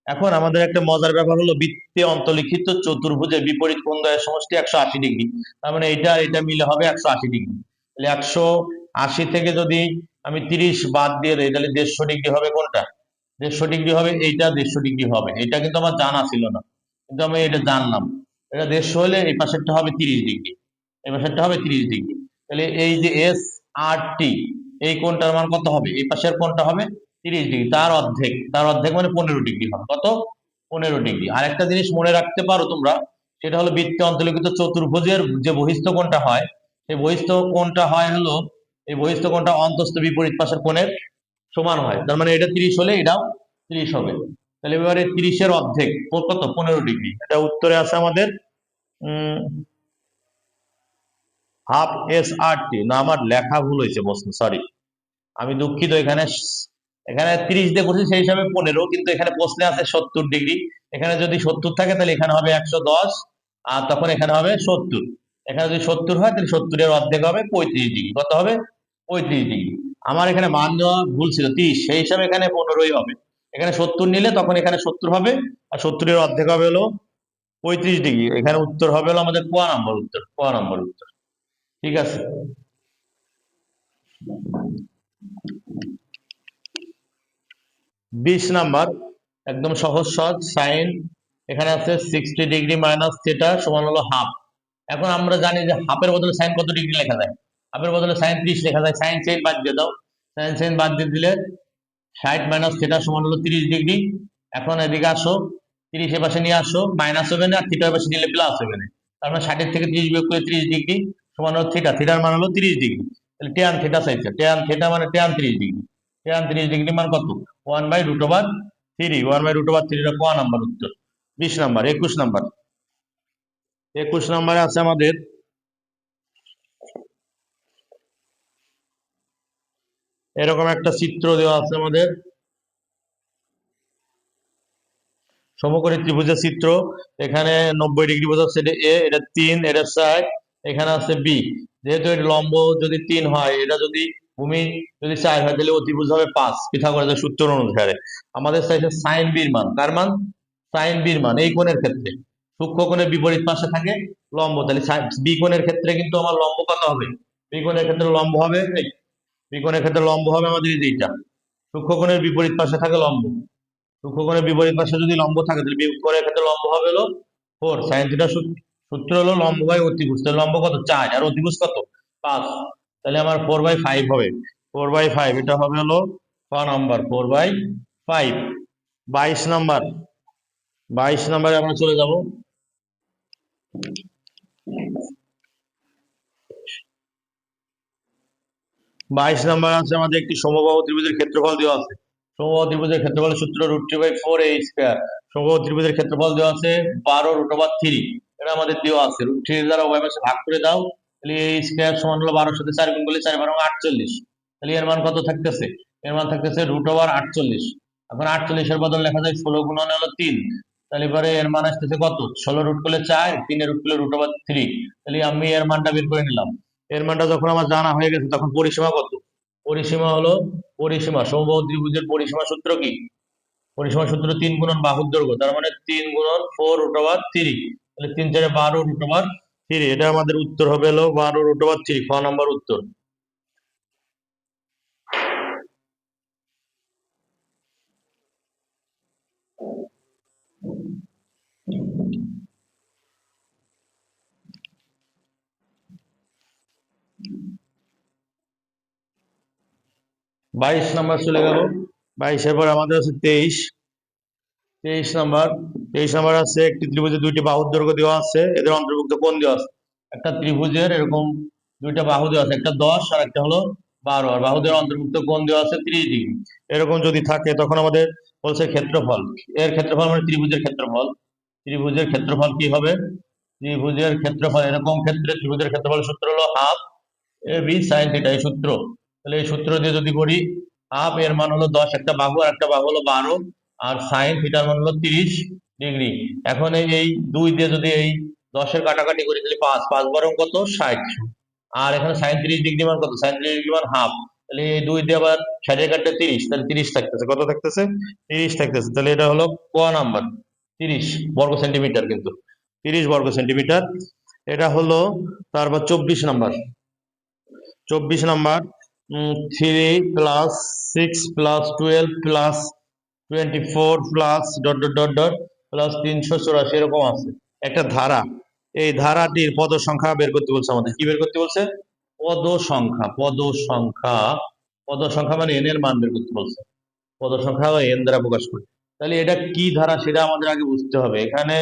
S1: এখন আমাদের একটা মজার ব্যাপার হলো, বৃত্তে অন্তর্লিখিত চতুর্ভুজের বিপরীত কোণ দ্বয়ের সমষ্টি 180 ডিগ্রি, তার মানে এটা এটা মিলে হবে 180 ডিগ্রি। তাহলে 180 থেকে যদি আমি 30 বাদ দিয়ে দেই, তাহলে 150 ডিগ্রি হবে। কোনটা 150 ডিগ্রি হবে? এইটা 150 ডিগ্রি হবে। এটা কিন্তু আমার জানা ছিল না, কিন্তু আমি এটা জানলাম। এটা 150 হলে এই পাশেরটা হবে 30 ডিগ্রি, এই পাশেরটা হবে 30 ডিগ্রি। তাহলে এই যে এস আর টি, এই কোণটার মান কত হবে? এই পাশের কোণটা হবে 30 ডিগ্রি, তার অর্ধেক, তার অর্ধেক মানে 15 ডিগ্রি হবে। কত? 15 ডিগ্রি। আর একটা জিনিস মনে রাখতে পারো তোমরা, সেটা হলো বৃত্তে অন্তর্লিখিত চতুর্ভুজের যে বহিস্থ কোণটা হয়, সেই বহিস্থ কোণটা হয় হলো, এই বহিস্থ কোণটা অন্তস্থ বিপরীত পাশের কোণের সমান হয়। তার মানে এটা 30 হলে এটাও 30 হবে। তাহলে এবারে 30-এর অর্ধেক কত? 15 ডিগ্রি। এটা উত্তরে আছে আমাদের হাফ SRT। না, আমার লেখা ভুল হয়েছে প্রশ্ন, সরি, আমি দুঃখিত। এখানে এখানে 30 দিয়ে করছি, সেই হিসাবে 15, কিন্তু এখানে প্রশ্নে আছে 70 ডিগ্রি। এখানে যদি 70 থাকে তাহলে এখানে হবে 110, আর তখন এখানে হবে 70। এখানে যদি 70 হয় তাহলে 70-এর অর্ধেক হবে 35 ডিগ্রি। কত হবে? 35 ডিগ্রি। আমার এখানে মান দেওয়া ভুল ছিল 30, সেই হিসাবে এখানে 15ই হবে। এখানে 70 নিলে তখন এখানে 70 হবে, আর 70-এর অর্ধেক হবে হলো 35 ডিগ্রি। এখানে উত্তর হবে হলো আমাদের ক নাম্বার উত্তর, ক নাম্বার উত্তর। ঠিক আছে। 20 নাম্বার একদম সহজ সহজ সাইন। এখানে আছে 60 ডিগ্রি মাইনাস থিটা সমান হলো হাফ। এখন আমরা জানি যে হাফের বদলে সাইন কত ডিগ্রি লেখা যায়? হাফের বদলে সাইন 30 লেখা যায়। সাইন সাইন বাদ দিয়ে দাও, সাইন সাইন বাদ দিয়ে দিলে 60 মাইনাস থিটা সমান হলো 30 ডিগ্রি। এখন এদিকে আসো, 30 এ পাশে নিয়ে আসো, মাইনাস হবে না, আর থিটার পাশে নিলে প্লাস হবে না। তার মানে 60 থেকে 30 বিয়োগ করে 30 ডিগ্রি সমান হলো থিটা। থিটার মান হলো 30 ডিগ্রি। তাহলে ট্যান থিটা চাইছে, ট্যান থিটা মানে ট্যান 30 ডিগ্রি। ট্যান 30 ডিগ্রি মান কত? 1/√3। 1/√3 এটা ক নাম্বার উত্তর। 20 নাম্বার। 21 নাম্বার। 21 নাম্বারে আছে আমাদের এরকম একটা চিত্র দেওয়া আছে আমাদের, সমকোণী ত্রিভুজের চিত্র। এখানে 90 ডিগ্রি বোঝাচ্ছে এটা এ, এটা 3, এটা 4, এখানে আছে বি। যেহেতু এর লম্ব যদি 3 হয়, এটা যদি ভূমি যদি 4 হয়, তাহলে অতিভুজ হবে 5 পিথাগোরাসের সূত্র অনুসারে। আমাদের চাইছে সাইন বির মান। কার মান? সাইন বির মান। এই কোণের ক্ষেত্রে সূক্ষ্ম কোণের বিপরীত পাশে থাকে লম্ব, তাহলে বি কোণের ক্ষেত্রে কিন্তু আমার লম্ব কত হবে? বি কোণের ক্ষেত্রে লম্ব হবে, বি কোণের ক্ষেত্রে লম্ব হবে আমাদের এইটা। সূক্ষ্ম কোণের বিপরীত পাশে থাকে লম্ব। সূক্ষ্মকোণের বিপরীত পাশে যদি লম্ব থাকে তাহলে বিয়োগ করে ক্ষেত্রে লম্ব হবে হলো 4। সাইন থিটা সূত্র হলো লম্ব বাই অতিভুজ। তাহলে লম্ব কত? 4, আর অতিভুজ কত? 5। তাহলে আমার 4/5 হবে। 4/5 এটা হবে হলো ক নাম্বার, 4/5। 22 নাম্বার। 22 নাম্বারে আমরা চলে যাব। 22 নাম্বার আছে আমাদের একটি সমবাহু ত্রিভুজের ক্ষেত্রফল দেওয়া আছে। সমবাহু ত্রিভুজের ক্ষেত্রফলের সূত্র √3/4a²। সমবাহু ত্রিভুজের ক্ষেত্রফল দেওয়া আছে 12√3। এটা আমাদের দেওয়া আছে। √3 দ্বারা উভয় পাশে ভাগ করে দাও, তাহলে a² সমান হলো 12 সাথে 4 গুণ করলে 4×48। তাহলে এর মান কত থাকতেছে? এর মান থাকতেছে √48। এখন 48-এর বদল লেখা যায় 16 গুণন হলো 3। তাহলে এবারে এর মান আসতেছে কত? 16 রুট করলে 4, 3 এর রুট করলে √3। তাহলে আমি এর মানটা বের করে নিলাম। এর মানটা যখন আমার জানা হয়ে গেছে, তখন পরিসীমা কত? পরিসীমা হলো, পরিসীমা সমবাহু ত্রিভুজের পরিসীমা সূত্র কি? পরিসীমা সূত্র 3 গুণন বাহুর দৈর্ঘ্য, তার মানে 3 গুণন 4√3। তাহলে 3 4 12√3। এটা আমাদের উত্তর হবে হলো 12√3, খ নম্বর উত্তর। বাইশ নাম্বার চলে গেল। 22-এর পর আমাদের আছে 23। 23 নাম্বার আছে একটি ত্রিভুজের দুইটি বাহুর দৈর্ঘ্য দেওয়া আছে, এদের অন্তর্ভুক্ত কোণ দেওয়া আছে। একটা ত্রিভুজের এরকম দুইটা বাহু দেওয়া আছে, একটা 10 আর একটা হলো 12, আর বাহুদের অন্তর্ভুক্ত কোণ দেওয়া আছে 30 ডিগ্রি। এরকম যদি থাকে তখন আমাদের বলছে ক্ষেত্রফল। এর ক্ষেত্রফল মানে ত্রিভুজের ক্ষেত্রফল। ত্রিভুজের ক্ষেত্রফল কি হবে? ত্রিভুজের ক্ষেত্রফল এরকম ক্ষেত্রে ত্রিভুজের ক্ষেত্রফল সূত্র হলো half A B sine theta, এই সূত্র। তাহলে এই সূত্র দিয়ে যদি করি, হাফ এর মান হলো 10, একটা বাহু, আর একটা বাহু হলো 12, আর সাইন থিটার মান হলো 30 ডিগ্রি। এখন এই 2 দিয়ে যদি এই 10-এর কাটাকাটি করি তাহলে 5, 5 বরং কত? 60। আর এখানে সাইন 30 ডিগ্রি মান কত? সাইন 30 ডিগ্রি মান হাফ। তাহলে এই 2 দিয়ে আবার 60-এর কাটতে 30, তাহলে 30 থাকতেছে। কত থাকতেছে? 30 থাকতেছে। তাহলে এটা হলো ক নাম্বার। 30 বর্গ সেন্টিমিটার, কিন্তু 30 বর্গ সেন্টিমিটার। এটা হলো। তারপর 24 number. 24 number 3 + 6 + 12 + 24 + dot dot dot dot +384 এরকম আছে একটা ধারা। এই ধারাটির পদ সংখ্যা বের করতে বলছে আমাদের। কি বের করতে বলছে? পদ সংখ্যা। পদ সংখ্যা, পদ সংখ্যা মানে এন এর মান বের করতে বলছে। পদ সংখ্যা এন দ্বারা প্রকাশ করি। তাহলে এটা কি ধারা সেটা আমাদের আগে বুঝতে হবে। এখানে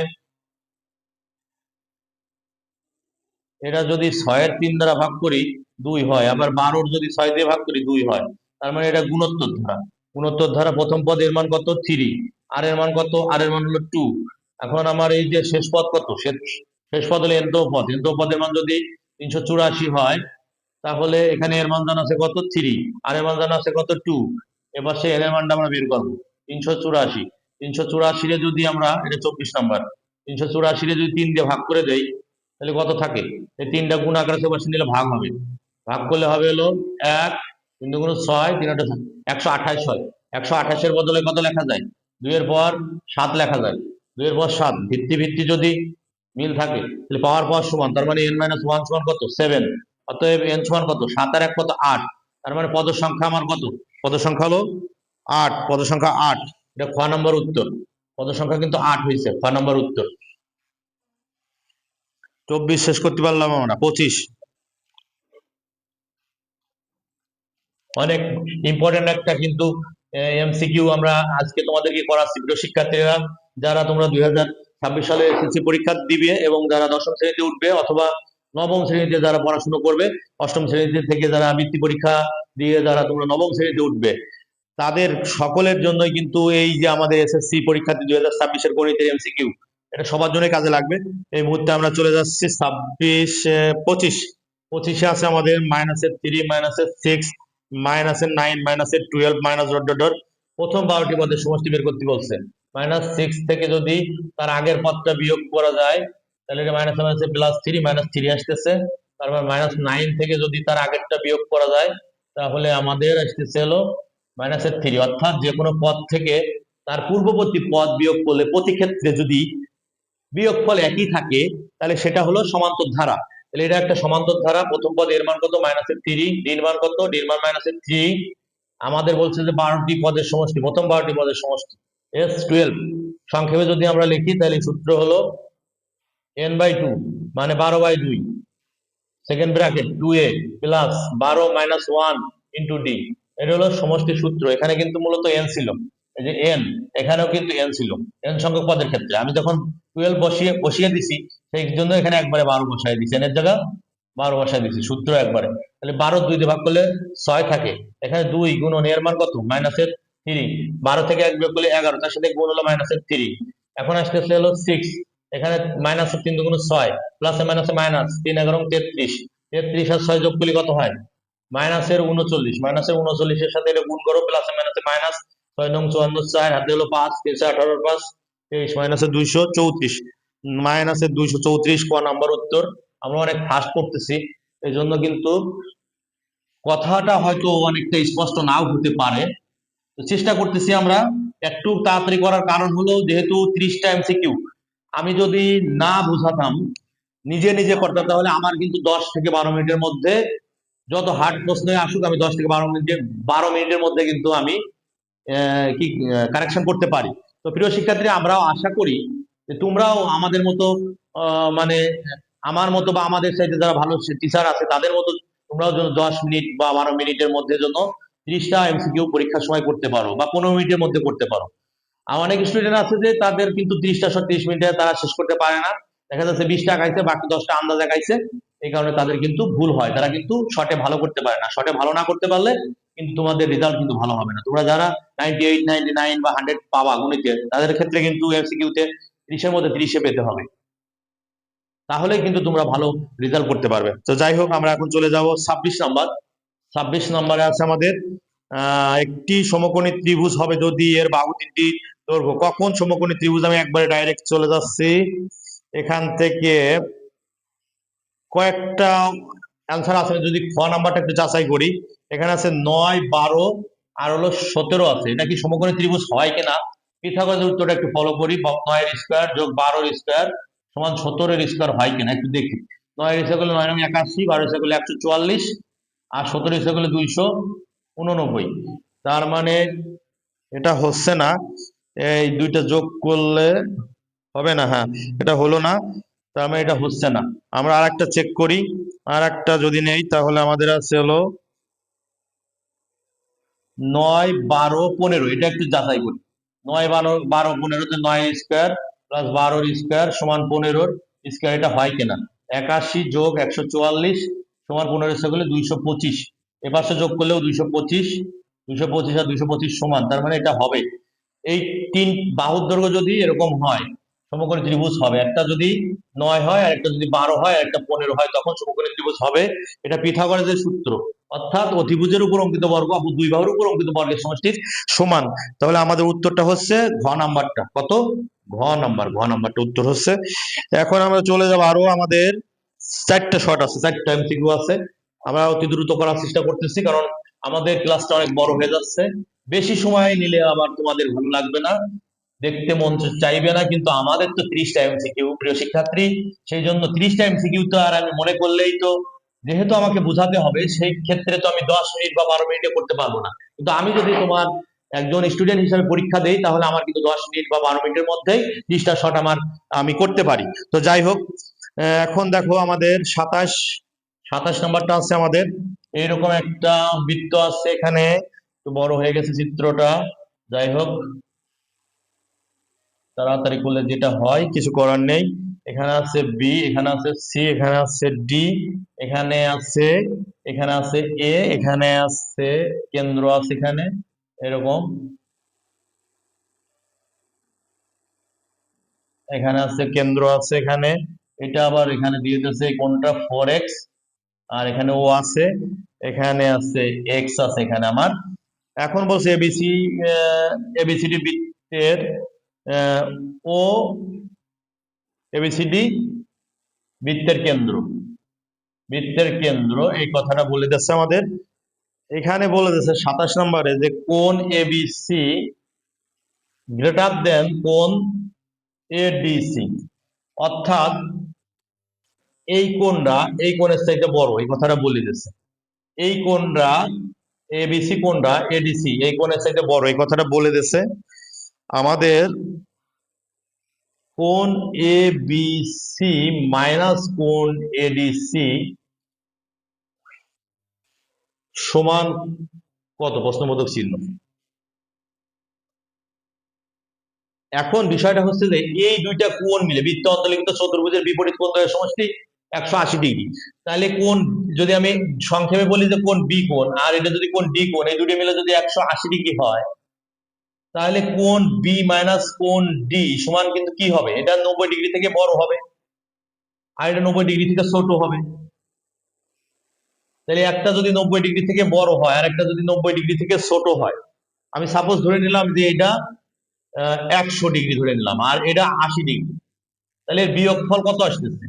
S1: এটা যদি 6-এর 3 দ্বারা ভাগ করি 2 হয়, আবার 12-র যদি 6 দিয়ে ভাগ করি 2 হয়, তার মানে এটা গুণোত্তর ধারা। গুণোত্তর ধারা প্রথম পদ এর মান কত 3, আর এর মান কত, আর এর মান হলো 2। এখন আমার এই যে শেষ পদ কত, শেষ পদ হলো nতম পদ, nতম পদের মান যদি 384 হয়, তাহলে এখানে এর মান জানা আছে কত 3, আর এর মান জানা আছে কত 2। এবার সে এর মানটা আমরা বের করবো 384। 384 রে যদি আমরা, এটা 24 নাম্বার, 384 রে যদি 3 দিয়ে ভাগ করে দেই তাহলে কত থাকে, এই 3টা গুণ আকারে বসে নিলে ভাগ হবে, ভাগ করলে হবে হলো 1, 3 দুগুণ 6, 3 8 128 হয়। 128 এর বদলে কত লেখা যায়, 2 এর পর 7 লেখা যায়। 2 এর পর 7, ভিত্তি ভিত্তি যদি মিল থাকে তাহলে পাওয়ার পাওয়ার সমান, তার মানে n-1 সমান কত 7। অতএব n সমান কত 7 আর 1 কত 8, তার মানে পদের সংখ্যা আমার কত, পদের সংখ্যা হলো 8, পদের সংখ্যা 8। এটা খ নম্বর উত্তর, পদের সংখ্যা কিন্তু 8 হয়েছে, খ নম্বর উত্তর। 24 শেষ করতে পারলাম আমরা, 25 অনেক ইম্পর্টেন্ট একটা কিন্তু এমসিকিউ আমরা আজকে তোমাদেরকে করাচ্ছি। প্রিয় শিক্ষার্থীরা, যারা তোমরা 2026 সালে এসএসসি পরীক্ষা দিবে এবং যারা দশম শ্রেণীতে উঠবে অথবা নবম শ্রেণীতে যারা পড়াশোনা করবে, অষ্টম শ্রেণীতে থেকে যারা বৃত্তি পরীক্ষা দিয়ে যারা তোমরা নবম শ্রেণীতে উঠবে, তাদের সকলের জন্যই কিন্তু এই যে আমাদের এসএসসি পরীক্ষার্থী 2026-এর গণিতের এমসিকিউ, এটা সবার জন্য কাজে লাগবে। এই মুহূর্তে আমরা চলে যাচ্ছি 25 আছে আমাদের -3, -6, -9, -12, মাইনাস ডট ডট ডট। প্রথম 12টি পদের সমষ্টি বের করতে বলছে। -6 থেকে যদি তার আগের পদটা বিয়োগ করা যায় তাহলে এটা মাইনাসে মাইনাসে +3, -3 আসতেছে। তারপর -9 থেকে যদি তার আগেরটা বিয়োগ করা যায় তাহলে আমাদের আসতেছে হলো -3। অর্থাৎ যে কোনো পদ থেকে তার পূর্ববর্তী পদ বিয়োগ করলে প্রতি ক্ষেত্রে যদি বিয়োগফল একই থাকে তাহলে সেটা হলো সমান্তর ধারা। তাহলে এটা একটা সমান্তর ধারা। প্রথম পদ এর মান কত -3, ডির মান কত, ডির মান -3। আমাদের বলছে যে 12টি পদের সমষ্টি, প্রথম 12টি পদের সমষ্টি S12। সংক্ষেপে যদি আমরা লিখি তাহলে সূত্র হলো n/2 মানে 12/2, second bracket 2a plus 12 - 1 into d। এটা হলো সমষ্টির সূত্র। এখানে কিন্তু মূলত n ছিল, এই যে n, এখানেও কিন্তু n ছিল, n সংখ্যক পদের ক্ষেত্রে আমি যখন 12 বসিয়ে দিছি সেই জন্য এখানে একবারে 12 বসাই দিছি, n এর জায়গা 12 বসাই দিছি, সূত্র একবারে। তাহলে 12 2 দিয়ে ভাগ করলে 6 থাকে, এখানে 2 গুণন এর মান কত -3, 12 থেকে 1 বিয়োগ করলে 11, তার সাথে গুণ হলো -3। এখন আসতেছে হলো 6, এখানে -3 দুগুণ 6, প্লাসে মাইনাসে মাইনাস, 3 11 33, 33 আর 6 যোগ করলে কত হয় -39, -39 এর সাথে এটা গুণ করো, প্লাসে মাইনাসে মাইনাস, 6 নং 54, 4 হাতে হলো 5, 3 18 5 23, -234, -234 ক নাম্বার উত্তর। আমরা অনেক ফাস্ট করতেছি এই জন্য কিন্তু কথাটা হয়তো অনেকটা স্পষ্ট নাও হতে পারে, তো চেষ্টা করতেছি আমরা একটু তাড়াতাড়ি করার। কারণ হলো যেহেতু 30টা এমসিকিউ, আমি যদি না বুঝাতাম, নিজে নিজে করতাম, তাহলে আমার কিন্তু 10 থেকে 12 মিনিটের মধ্যে যত হার্ড প্রশ্ন আসুক আমি 10 থেকে 12 মিনিটের মধ্যে কিন্তু আমি কি কারেকশন করতে পারি। তো প্রিয় শিক্ষার্থীরা, আমরাও আশা করি যে তোমরাও আমাদের মতো মানে আমার মতো বা আমাদের সাথে যারা ভালো টিচার আছে তাদের মতো তোমরাও যেন 10 মিনিট বা 12 মিনিটের মধ্যে জন্য 30টা এমসিকিউ পরীক্ষার সময় করতে পারো বা 15 মিনিটের মধ্যে করতে পারো। আর অনেক স্টুডেন্ট আছে যে তাদের কিন্তু 30টা 30 মিনিটে তারা শেষ করতে পারে না, দেখা যাচ্ছে 20টা খাইছে বাকি 10টা আন্দাজে খাইছে, এই কারণে তাদের কিন্তু ভুল হয়, তারা কিন্তু শর্টে ভালো করতে পারে না। শর্টে ভালো না করতে পারলে কিন্তু তোমাদের রেজাল্ট কিন্তু ভালো হবে না। তোমরা যারা 98, 99 বা 100 পাবা গণিতে, তাদের ক্ষেত্রে কিন্তু এমসিকিউতে 30-এর মধ্যে 30-এ পেতে হবে, তাহলে কিন্তু তোমরা ভালো রেজাল্ট করতে পারবে। তো যাই হোক, আমরা এখন চলে যাব 26 নাম্বার। 26 নম্বরে আছে আমাদের একটি সমকোণী ত্রিভুজ হবে যদি এর বাহু 3টি দৈর্ঘ্য। কখন সমকোণী ত্রিভুজ, আমি একবারে ডাইরেক্ট চলে যাচ্ছি, এখান থেকে কয়েকটা অ্যান্সার আছে, যদি খ নাম্বারটা একটু যাচাই করি। এখানে আছে 9, 12 আর হলো 17 আছে। এটা কি সমকোণী ত্রিভুজ হয় কিনা, পিথাগোরাসের উত্তরটা একটু ফলো করি। 9 এর স্কয়ার যোগ 12 এর স্কয়ার সমান 17 এর স্কয়ার হয় কিনা একটু দেখি। 9 এর স্কয়ার করলে 9 9 81, 12 এর স্কয়ার করলে 144 আর 17 এর স্কয়ার করলে 289। তার মানে এটা হচ্ছে না, এই দুইটা যোগ করলে হবে না, হ্যাঁ এটা হলো না, তার মানে এটা হচ্ছে না। আমরা আর একটা চেক করি, আর একটা যদি নেই তাহলে আমাদের আছে হলো 9, 12, 15, এটা একটু যাচাই করি। 9 12 15 9 স্কোয়ার প্লাস 12 স্কোয়ার সমান 15 স্কোয়ার, এটা হয় কিনা? 81 যোগ 144 সমান 15 স্কোয়ার করলে 225, এপাশে যোগ করলেও 225, 225 আর 225 সমান, তার মানে এটা হবে। এই তিন বাহুর দৈর্ঘ্য যদি এরকম হয় সমকোণী ত্রিভুজ হবে। একটা যদি 9 হয় আর একটা যদি 12 হয় আর একটা 15 হয়, তখন সমকোণী ত্রিভুজ হবে। এটা পিথাগোরাসের সূত্র, অর্থাৎ অতিভুজের উপর অঙ্কিত বর্গ দুই বাহুর উপর অঙ্কিত বর্গের সমষ্টির সমান। তাহলে আমাদের উত্তরটা হচ্ছে ঘ নাম্বারটা। কত? ঘ নাম্বারটা উত্তর হচ্ছে। এখন আমরা চলে যাবো, আরো আমাদের 4টা শর্ট আছে, 4টা এমসিকিউ আছে। আমরা অতি দ্রুত করার চেষ্টা করতেছি, কারণ আমাদের ক্লাসটা অনেক বড় হয়ে যাচ্ছে। বেশি সময় নিলে আবার তোমাদের ভালো লাগবে না, দেখতে মন চাইবে না। কিন্তু আমাদের তো 30টা এমসিকিউ প্রিয় শিক্ষার্থী, সেই জন্য 30টা এমসিকিউ তো আর আমি মনে করলেই তো, যেহেতু আমাকে বোঝাতে হবে, সেই ক্ষেত্রে তো আমি 10 মিনিট বা 12 মিনিটে করতে পারবো না। কিন্তু আমি যদি তোমার একজন স্টুডেন্ট হিসেবে পরীক্ষা দেই, তাহলে আমার কিন্তু 10 মিনিট বা 12 মিনিটের মধ্যেই 30টা শট আমি করতে পারি। তো যাই হোক, এখন দেখো আমাদের 27 নাম্বারটা আছে আমাদের। এইরকম একটা বৃত্ত আছে, এখানে একটু বড় হয়ে গেছে চিত্রটা, যাই হোক তাড়াতাড়ি করলে যেটা হয়, কিছু করার নেই। এখানে আছে বি, এখানে আছে সি, এখানে আছে ডি, এখানে আছে এ, এখানে আছে কেন্দ্র আছে এখানে এরকম, এখানে আছে কেন্দ্র আছে এখানে। এটা আবার এখানে দিয়ে দিয়েছে কোনটা 4x, আর এখানে ও আছে, এখানে আছে এক্স আছে এখানে আমার। এখন বলছে এবিসিডি বৃত্তের ও এবিসিডি বৃত্তের কেন্দ্র এই কথাটা বলে দিচ্ছে আমাদের। এখানে বলে দিচ্ছে 27 নম্বরে যে কোণ এবিসি গ্রেটার দেন কোণ এডিসি, অর্থাৎ এই কোণটা এই কোণের চাইতে বড়, এই কথাটা বলে দিচ্ছে। এই কোণটা এবিসি, কোণটা এডিসি এই কোণের চাইতে বড়, এই কথাটা বলে দিচ্ছে আমাদের। কোণ এবিসি মাইনাস কোণ এডিসি সমান কত? প্রশ্নবোধক চিহ্ন। এখন বিষয়টা হচ্ছে যে এই দুইটা কোণ মিলে বৃত্ত অন্তর্লিখিত চতুর্ভুজের বিপরীত কোণ দ্বয়ের সমষ্টি 180 ডিগ্রি। তাহলে কোণ, যদি আমি সংক্ষেপে বলি যে কোণ বি কোণ আর এটা যদি কোণ ডি কোণ, এই দুটো মিলে যদি 180 ডিগ্রি হয়, তাহলে কোণ বি মাইনাস কোণ ডি সমান কিন্তু কি হবে? এটা 90 ডিগ্রি থেকে বড় হবে আর এটা 90 ডিগ্রি থেকে ছোট হবে। তাহলে একটা যদি 90 ডিগ্রি থেকে বড় হয় আর একটা যদি 90 ডিগ্রি থেকে ছোট হয়, আমি সাপোজ ধরে নিলাম যে এটা 100 ডিগ্রি ধরে নিলাম আর এটা 80 ডিগ্রি, তাহলে বিয়োগফল কত আসতেছে?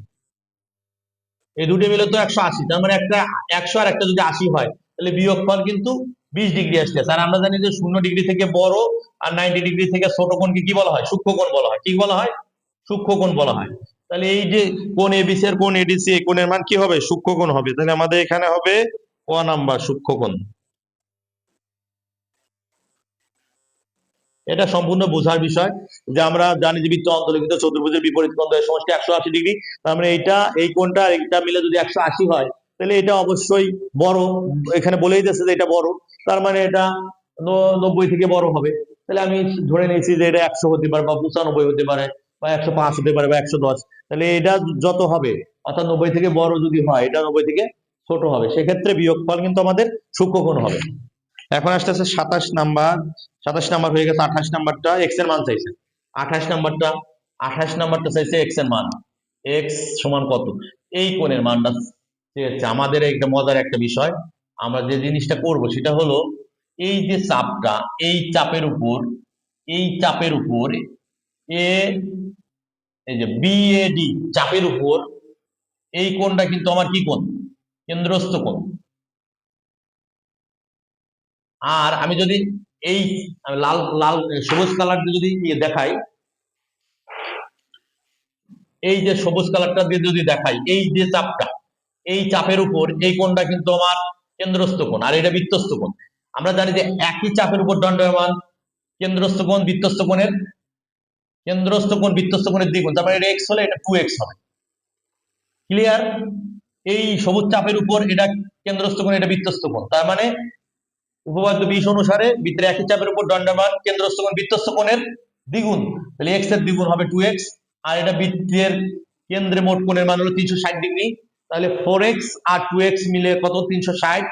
S1: এই দুটো মিলে তো 180, তার মানে একটা 100 আর একটা যদি 80 হয়, তাহলে বিয়োগফল কিন্তু 20 ডিগ্রি আসতেছে। আর আমরা জানি যে 0 ডিগ্রি থেকে বড় আর 90 ডিগ্রি থেকে ছোট কোণকে কি বলা হয়? সূক্ষ্মকোণ বলা হয়। কি বলা হয়? সূক্ষ্মকোণ বলা হয়। তাহলে এই যে কোণ এবিসি আর কোণ এডিসি, এই কোণের মান কি হবে? সূক্ষ্মকোণ হবে। তাহলে আমাদের এখানে হবে ক নাম্বার, সূক্ষ্মকোণ। এটা সম্পূর্ণ বোঝার বিষয় যে আমরা জানি যে বৃত্ত অন্তর্লিখিত চতুর্ভুজের বিপরীত কোণ দ্বয়ের সমষ্টি 180 ডিগ্রি। তার মানে এইটা, এই কোণটা আর এইটা মিলে যদি 180 হয়, তাহলে এটা অবশ্যই বড়। এখানে বলেই দিয়েছে যে এটা বড়, তার মানে এটা 90 থেকে বড় হবে। তাহলে আমি ধরে নিয়েছি যে এটা 100 হতে পারে বা 95 হতে পারে বা 105 হতে পারে বা 110। তাহলে এটা যত হবে, অর্থাৎ 90 থেকে বড় যদি হয়, এটা 90 থেকে ছোট হবে, সেক্ষেত্রে বিয়োগফল কিন্তু আমাদের সূক্ষ্মকোণ হবে। এখন আসতেছে 27 নাম্বার হয়ে গেছে। 28 নাম্বারটা এক্স এর মান চাইছে। 28 নাম্বারটা চাইছে এক্স এর মান। এক্স সমান কত? এই কোণের মানটা চেয়েছে আমাদের। একটা মজার একটা বিষয়, আমরা যে জিনিসটা করব সেটা হলো, এই যে চাপটা, এই চাপের উপর এ, এই যে বিএডি চাপের উপর এই কোণটা কিন্তু আমার কি কোণ? কেন্দ্রস্থ কোণ। আর আমি যদি এই লাল লাল সবুজ কালার যদি দেখাই, এই যে সবুজ কালারটা দিয়ে যদি দেখাই, এই যে চাপটা, এই চাপের উপর এই কোণটা কিন্তু আমার কেন্দ্রস্থ কোণ আর এটা বৃত্তস্থ কোণ। আমরা জানি যে একই চাপের উপর দণ্ডায়মান কেন্দ্রস্থ কোণ বৃত্তস্থ কোণের বৃত্তস্থ কোণের দ্বিগুণ, তারপরে এটা এক্স হলে এটা 2x হবে। ক্লিয়ার? এই সবুজ চাপের উপর এটা কেন্দ্রস্থ কোণ, এটা বৃত্তস্থ কোণ, তার মানে উপপাদ্য 20 অনুসারে বৃত্তের একই চাপের উপর দণ্ডায়মান কেন্দ্রস্থ কোণ বৃত্তস্থ কোণের দ্বিগুণ, তাহলে x এর দ্বিগুণ হবে 2x, আর এটা বৃত্তের কেন্দ্রে মোট কোণের মান হলো 360 ডিগ্রি, তাহলে 4x আর 2x মিলে কত 360,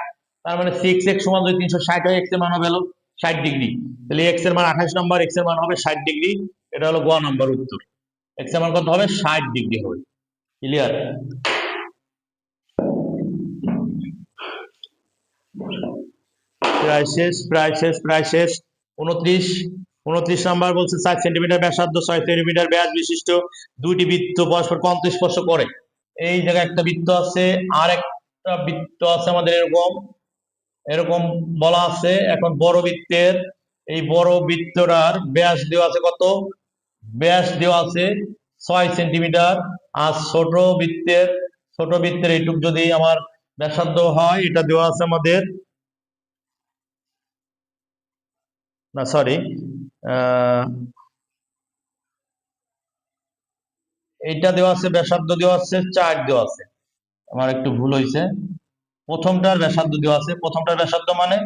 S1: তার মানে 6x সমান যদি 360 হয় x এর মান হবে হলো 60 ডিগ্রি, তাহলে x এর মান 28 নম্বর, x এর মান হবে 60 ডিগ্রি, এটা হলো গ নম্বর উত্তর। x এর মান কত হবে 60 ডিগ্রি হবে। ক্লিয়ার? প্রায় শেষ প্রায় শেষ প্রায় শেষ। 29 নাম্বার বলছে 4 সেন্টিমিটার ব্যাসার্ধ 6 সেন্টিমিটার ব্যাস বিশিষ্ট দুইটি বৃত্ত পরস্পর অন্তঃস্পর্শ করে। এই জায়গায় একটা বৃত্ত আছে, আর একটা বৃত্ত আছে আমাদের এরকম এরকম বলা আছে। এখন বড় বৃত্তের এই বড় বৃত্তটার ব্যাস দেওয়া আছে কত? ব্যাস দেওয়া আছে 6 সেন্টিমিটার, আর ছোট বৃত্তের এইটুক যদি আমার ব্যাসার্ধ হয়, এটা দেওয়া আছে আমাদের, না সরি, এইটা দেওয়া আছে ব্যাসার্ধ দেওয়া আছে 4 দেওয়া আছে, আমার একটু ভুল হয়েছে। প্রথমটার ব্যাসার্ধ দেওয়া আছে, প্রথমটার ব্যাসার্ধ মানে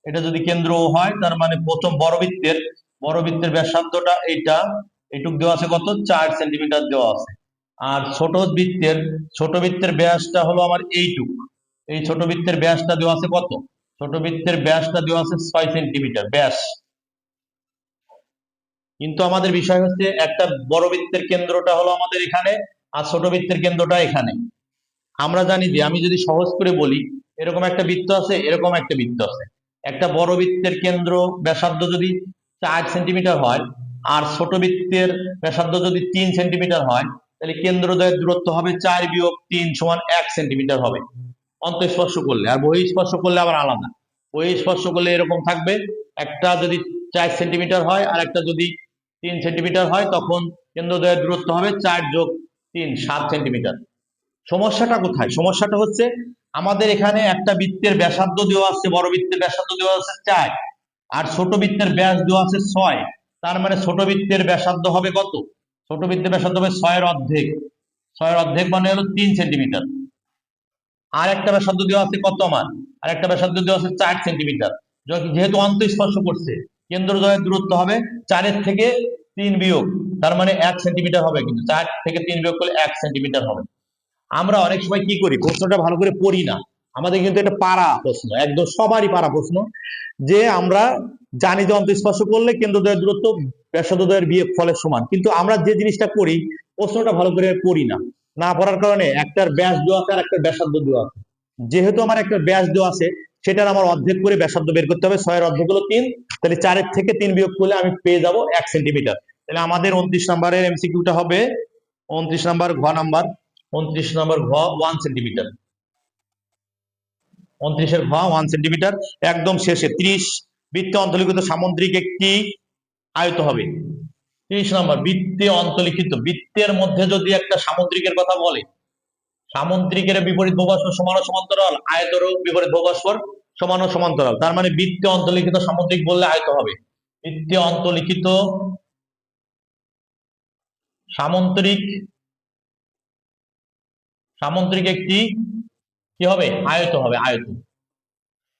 S1: এটা যদি কেন্দ্র হয়, তার মানে প্রথম বড় বৃত্তের ব্যাসার্ধটা এইটুক দেওয়া আছে কত 4 সেন্টিমিটার দেওয়া আছে। আর ছোট বৃত্তের ব্যাসটা হলো আমার এইটুক, এই ছোট বৃত্তের ব্যাসটা দেওয়া আছে কত? ছোট বৃত্তের ব্যাসটা দেওয়া আছে 6 সেন্টিমিটার ব্যাস। কিন্তু আমাদের বিষয় হচ্ছে একটা বড় বৃত্তের কেন্দ্রটা হলো আমাদের এখানে, আর ছোট বৃত্তের কেন্দ্রটা এখানে। আমরা জানি যে, আমি যদি সহজ করে বলি, এরকম একটা বৃত্ত আছে, এরকম একটা বৃত্ত আছে। একটা বড় বৃত্তের কেন্দ্র ব্যাসার্ধ যদি 4 সেন্টিমিটার হয়, আর ছোট বৃত্তের ব্যাসার্ধ যদি 3 সেন্টিমিটার হয়, তাহলে কেন্দ্রদ্বয়ের দূরত্ব হবে 4 বিয়োগ 3 সমান 1 সেন্টিমিটার হবে অন্তঃস্পর্শ করলে। আর বহিঃস্পর্শ করলে আবার আলাদা। বহিঃস্পর্শ করলে এরকম থাকবে, একটা যদি 4 সেন্টিমিটার হয় আর একটা যদি 3 সেন্টিমিটার হয়, তখন কেন্দ্রদ্বয়ের দূরত্ব হবে 4 যোগ 3 7 সেন্টিমিটার। সমস্যাটা কোথায়? সমস্যাটা হচ্ছে আমাদের এখানে একটা বৃত্তের ব্যাসার্ধ দেওয়া আছে, বড় বৃত্তের ব্যাসার্ধ দেওয়া আছে 4, আর ছোট বৃত্তের ব্যাস দেওয়া আছে 6। তার মানে ছোট বৃত্তের ব্যাসার্ধ হবে কত? ছোট বৃত্তের ব্যাসার্ধ হবে 6 এর অর্ধেক। 6 এর অর্ধেক মানে হলো 3 সেন্টিমিটার। আর একটা ব্যাসার্ধ দেওয়া আছে কত আমার? আর একটা ব্যাসার্ধ দেওয়া আছে 4 সেন্টিমিটার। যেহেতু অন্তঃস্পর্শ করছে, কেন্দ্রদ্বয়ের দূরত্ব হবে 4 এর থেকে 3 বিয়োগ, তার মানে 1 সেন্টিমিটার হবে, কিন্তু 4 থেকে 3 বিয়োগ করলে 1 সেন্টিমিটার হবে। আমরা অনেক সময় কি করি, প্রশ্নটা ভালো করে পড়ি না। আমাদের কিন্তু এটা পারা প্রশ্ন, একদম সবারই পারা প্রশ্ন, যে আমরা জানি যে অন্তঃস্পর্শ করলে কেন্দ্রদ্বয়ের দূরত্ব ব্যাসার্ধদ্বয়ের বিয়োগ ফলের সমান, কিন্তু আমরা যে জিনিসটা করি, প্রশ্নটা ভালো করে পড়ি না। না পড়ার কারণে একটার ব্যাস দেওয়া আছে আর একটা ব্যাসার্ধ দেওয়া আছে। যেহেতু আমার একটা ব্যাস দেওয়া আছে, সেটার আমার অর্ধেক করে ব্যাসার্ধ বের করতে হবে। 6 এর অর্ধেক হলো 3, তাহলে 4 এর থেকে 3 বিয়োগ করলে আমি পেয়ে যাব 1 সেন্টিমিটার। তাহলে আমাদের 29 নম্বরের এমসিকিউটা হবে 29 নম্বর ঘ নাম্বার, 29 নম্বর ঘ 1 সেন্টিমিটার। 29 এর ঘ 1 সেন্টিমিটার। একদম শেষে 30 বৃত্তে অন্তর্লিখিত সামুদ্রিক একটি আয়ত হবে। 30 নম্বর বৃত্তে অন্তর্লিখিত, বৃত্তের মধ্যে যদি একটা সামুদ্রিকের কথা বলে, সামুদ্রিকের বিপরীত ভূভাস্পর সমান ও সমান্তরাল, আয়তেরও বিপরীত ভূভাস্পর সমান ও সমান্তরাল। তার মানে বৃত্তে অন্তর্লিখিত সামুদ্রিক বললে আয়ত হবে। বৃত্তে অন্তর্লিখিত সামুদ্রিক একটি কি হবে? আয়ত হবে, আয়ত।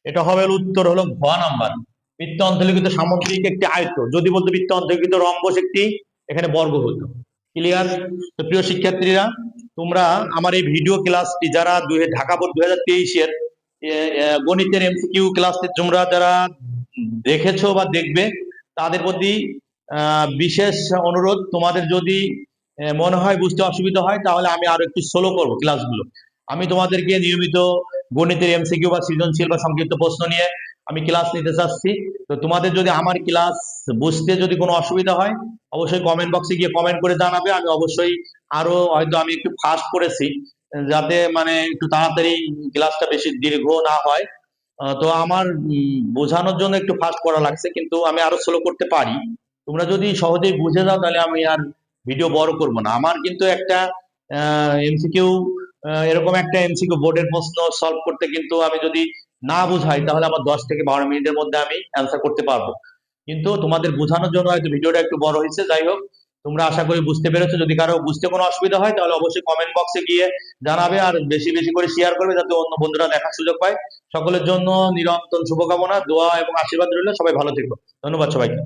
S1: এটা হবে উত্তর হলো ঘ নাম্বার। বৃত্তে অন্তর্লিখিত সামুদ্রিক একটি আয়ত, যদি বলতো বৃত্তে অন্তর্লিখিত রম্বস একটি, এখানে বর্গ হতো। ক্লিয়ার? তো প্রিয় শিক্ষার্থীরা, তোমরা আমার এই ভিডিও ক্লাসটি যারা ঢাকা বোর্ড 2023 এর গণিতের এমসিকিউ ক্লাসটি তোমরা যারা দেখেছো বা দেখবে, তাদের প্রতি বিশেষ অনুরোধ, তোমাদের যদি মনে হয় বুঝতে অসুবিধা হয়, তাহলে আমি আরো একটু স্লো করবো ক্লাসগুলো। আমি তোমাদেরকে নিয়মিত গণিতের এমসিকিউ বা সৃজনশীল বা সংক্ষিপ্ত প্রশ্ন নিয়ে আমি ক্লাস নিতে চাচ্ছি। তো তোমাদের যদি আমার ক্লাস বুঝতে যদি কোনো অসুবিধা হয়, অবশ্যই কমেন্ট বক্সে গিয়ে কমেন্ট করে জানাবে। আমি অবশ্যই আরো হয়তো আমি একটু ফাস্ট করেছি, যাতে মানে একটু তাড়াতাড়ি ক্লাসটা বেশি দীর্ঘ না হয়। তো আমার বোঝানোর জন্য একটু ফাস্ট করা লাগছে, কিন্তু আমি আরো স্লো করতে পারি। তোমরা যদি সহজেই বুঝে যাও, তাহলে আমি আর ভিডিও বড় করব না। আমার কিন্তু একটা এমসিকিউ, এরকম একটা এমসিকিউ বোর্ডের প্রশ্ন সলভ করতে কিন্তু আমি যদি না বুঝাই, তাহলে আমার 10 থেকে 12 মিনিটের মধ্যে আমি অ্যান্সার করতে পারবো। কিন্তু তোমাদের বোঝানোর জন্য হয়তো ভিডিওটা একটু বড় হয়েছে। যাই হোক, তোমরা আশা করি বুঝতে পেরেছো। যদি কারো বুঝতে কোনো অসুবিধা হয় তাহলে অবশ্যই কমেন্ট বক্সে গিয়ে জানাবে, আর বেশি বেশি করে শেয়ার করবে যাতে অন্য বন্ধুরা দেখার সুযোগ পায়। সকলের জন্য নিরন্তর শুভকামনা, দোয়া এবং আশীর্বাদ রইল। সবাই ভালো থেকো। ধন্যবাদ সবাইকে।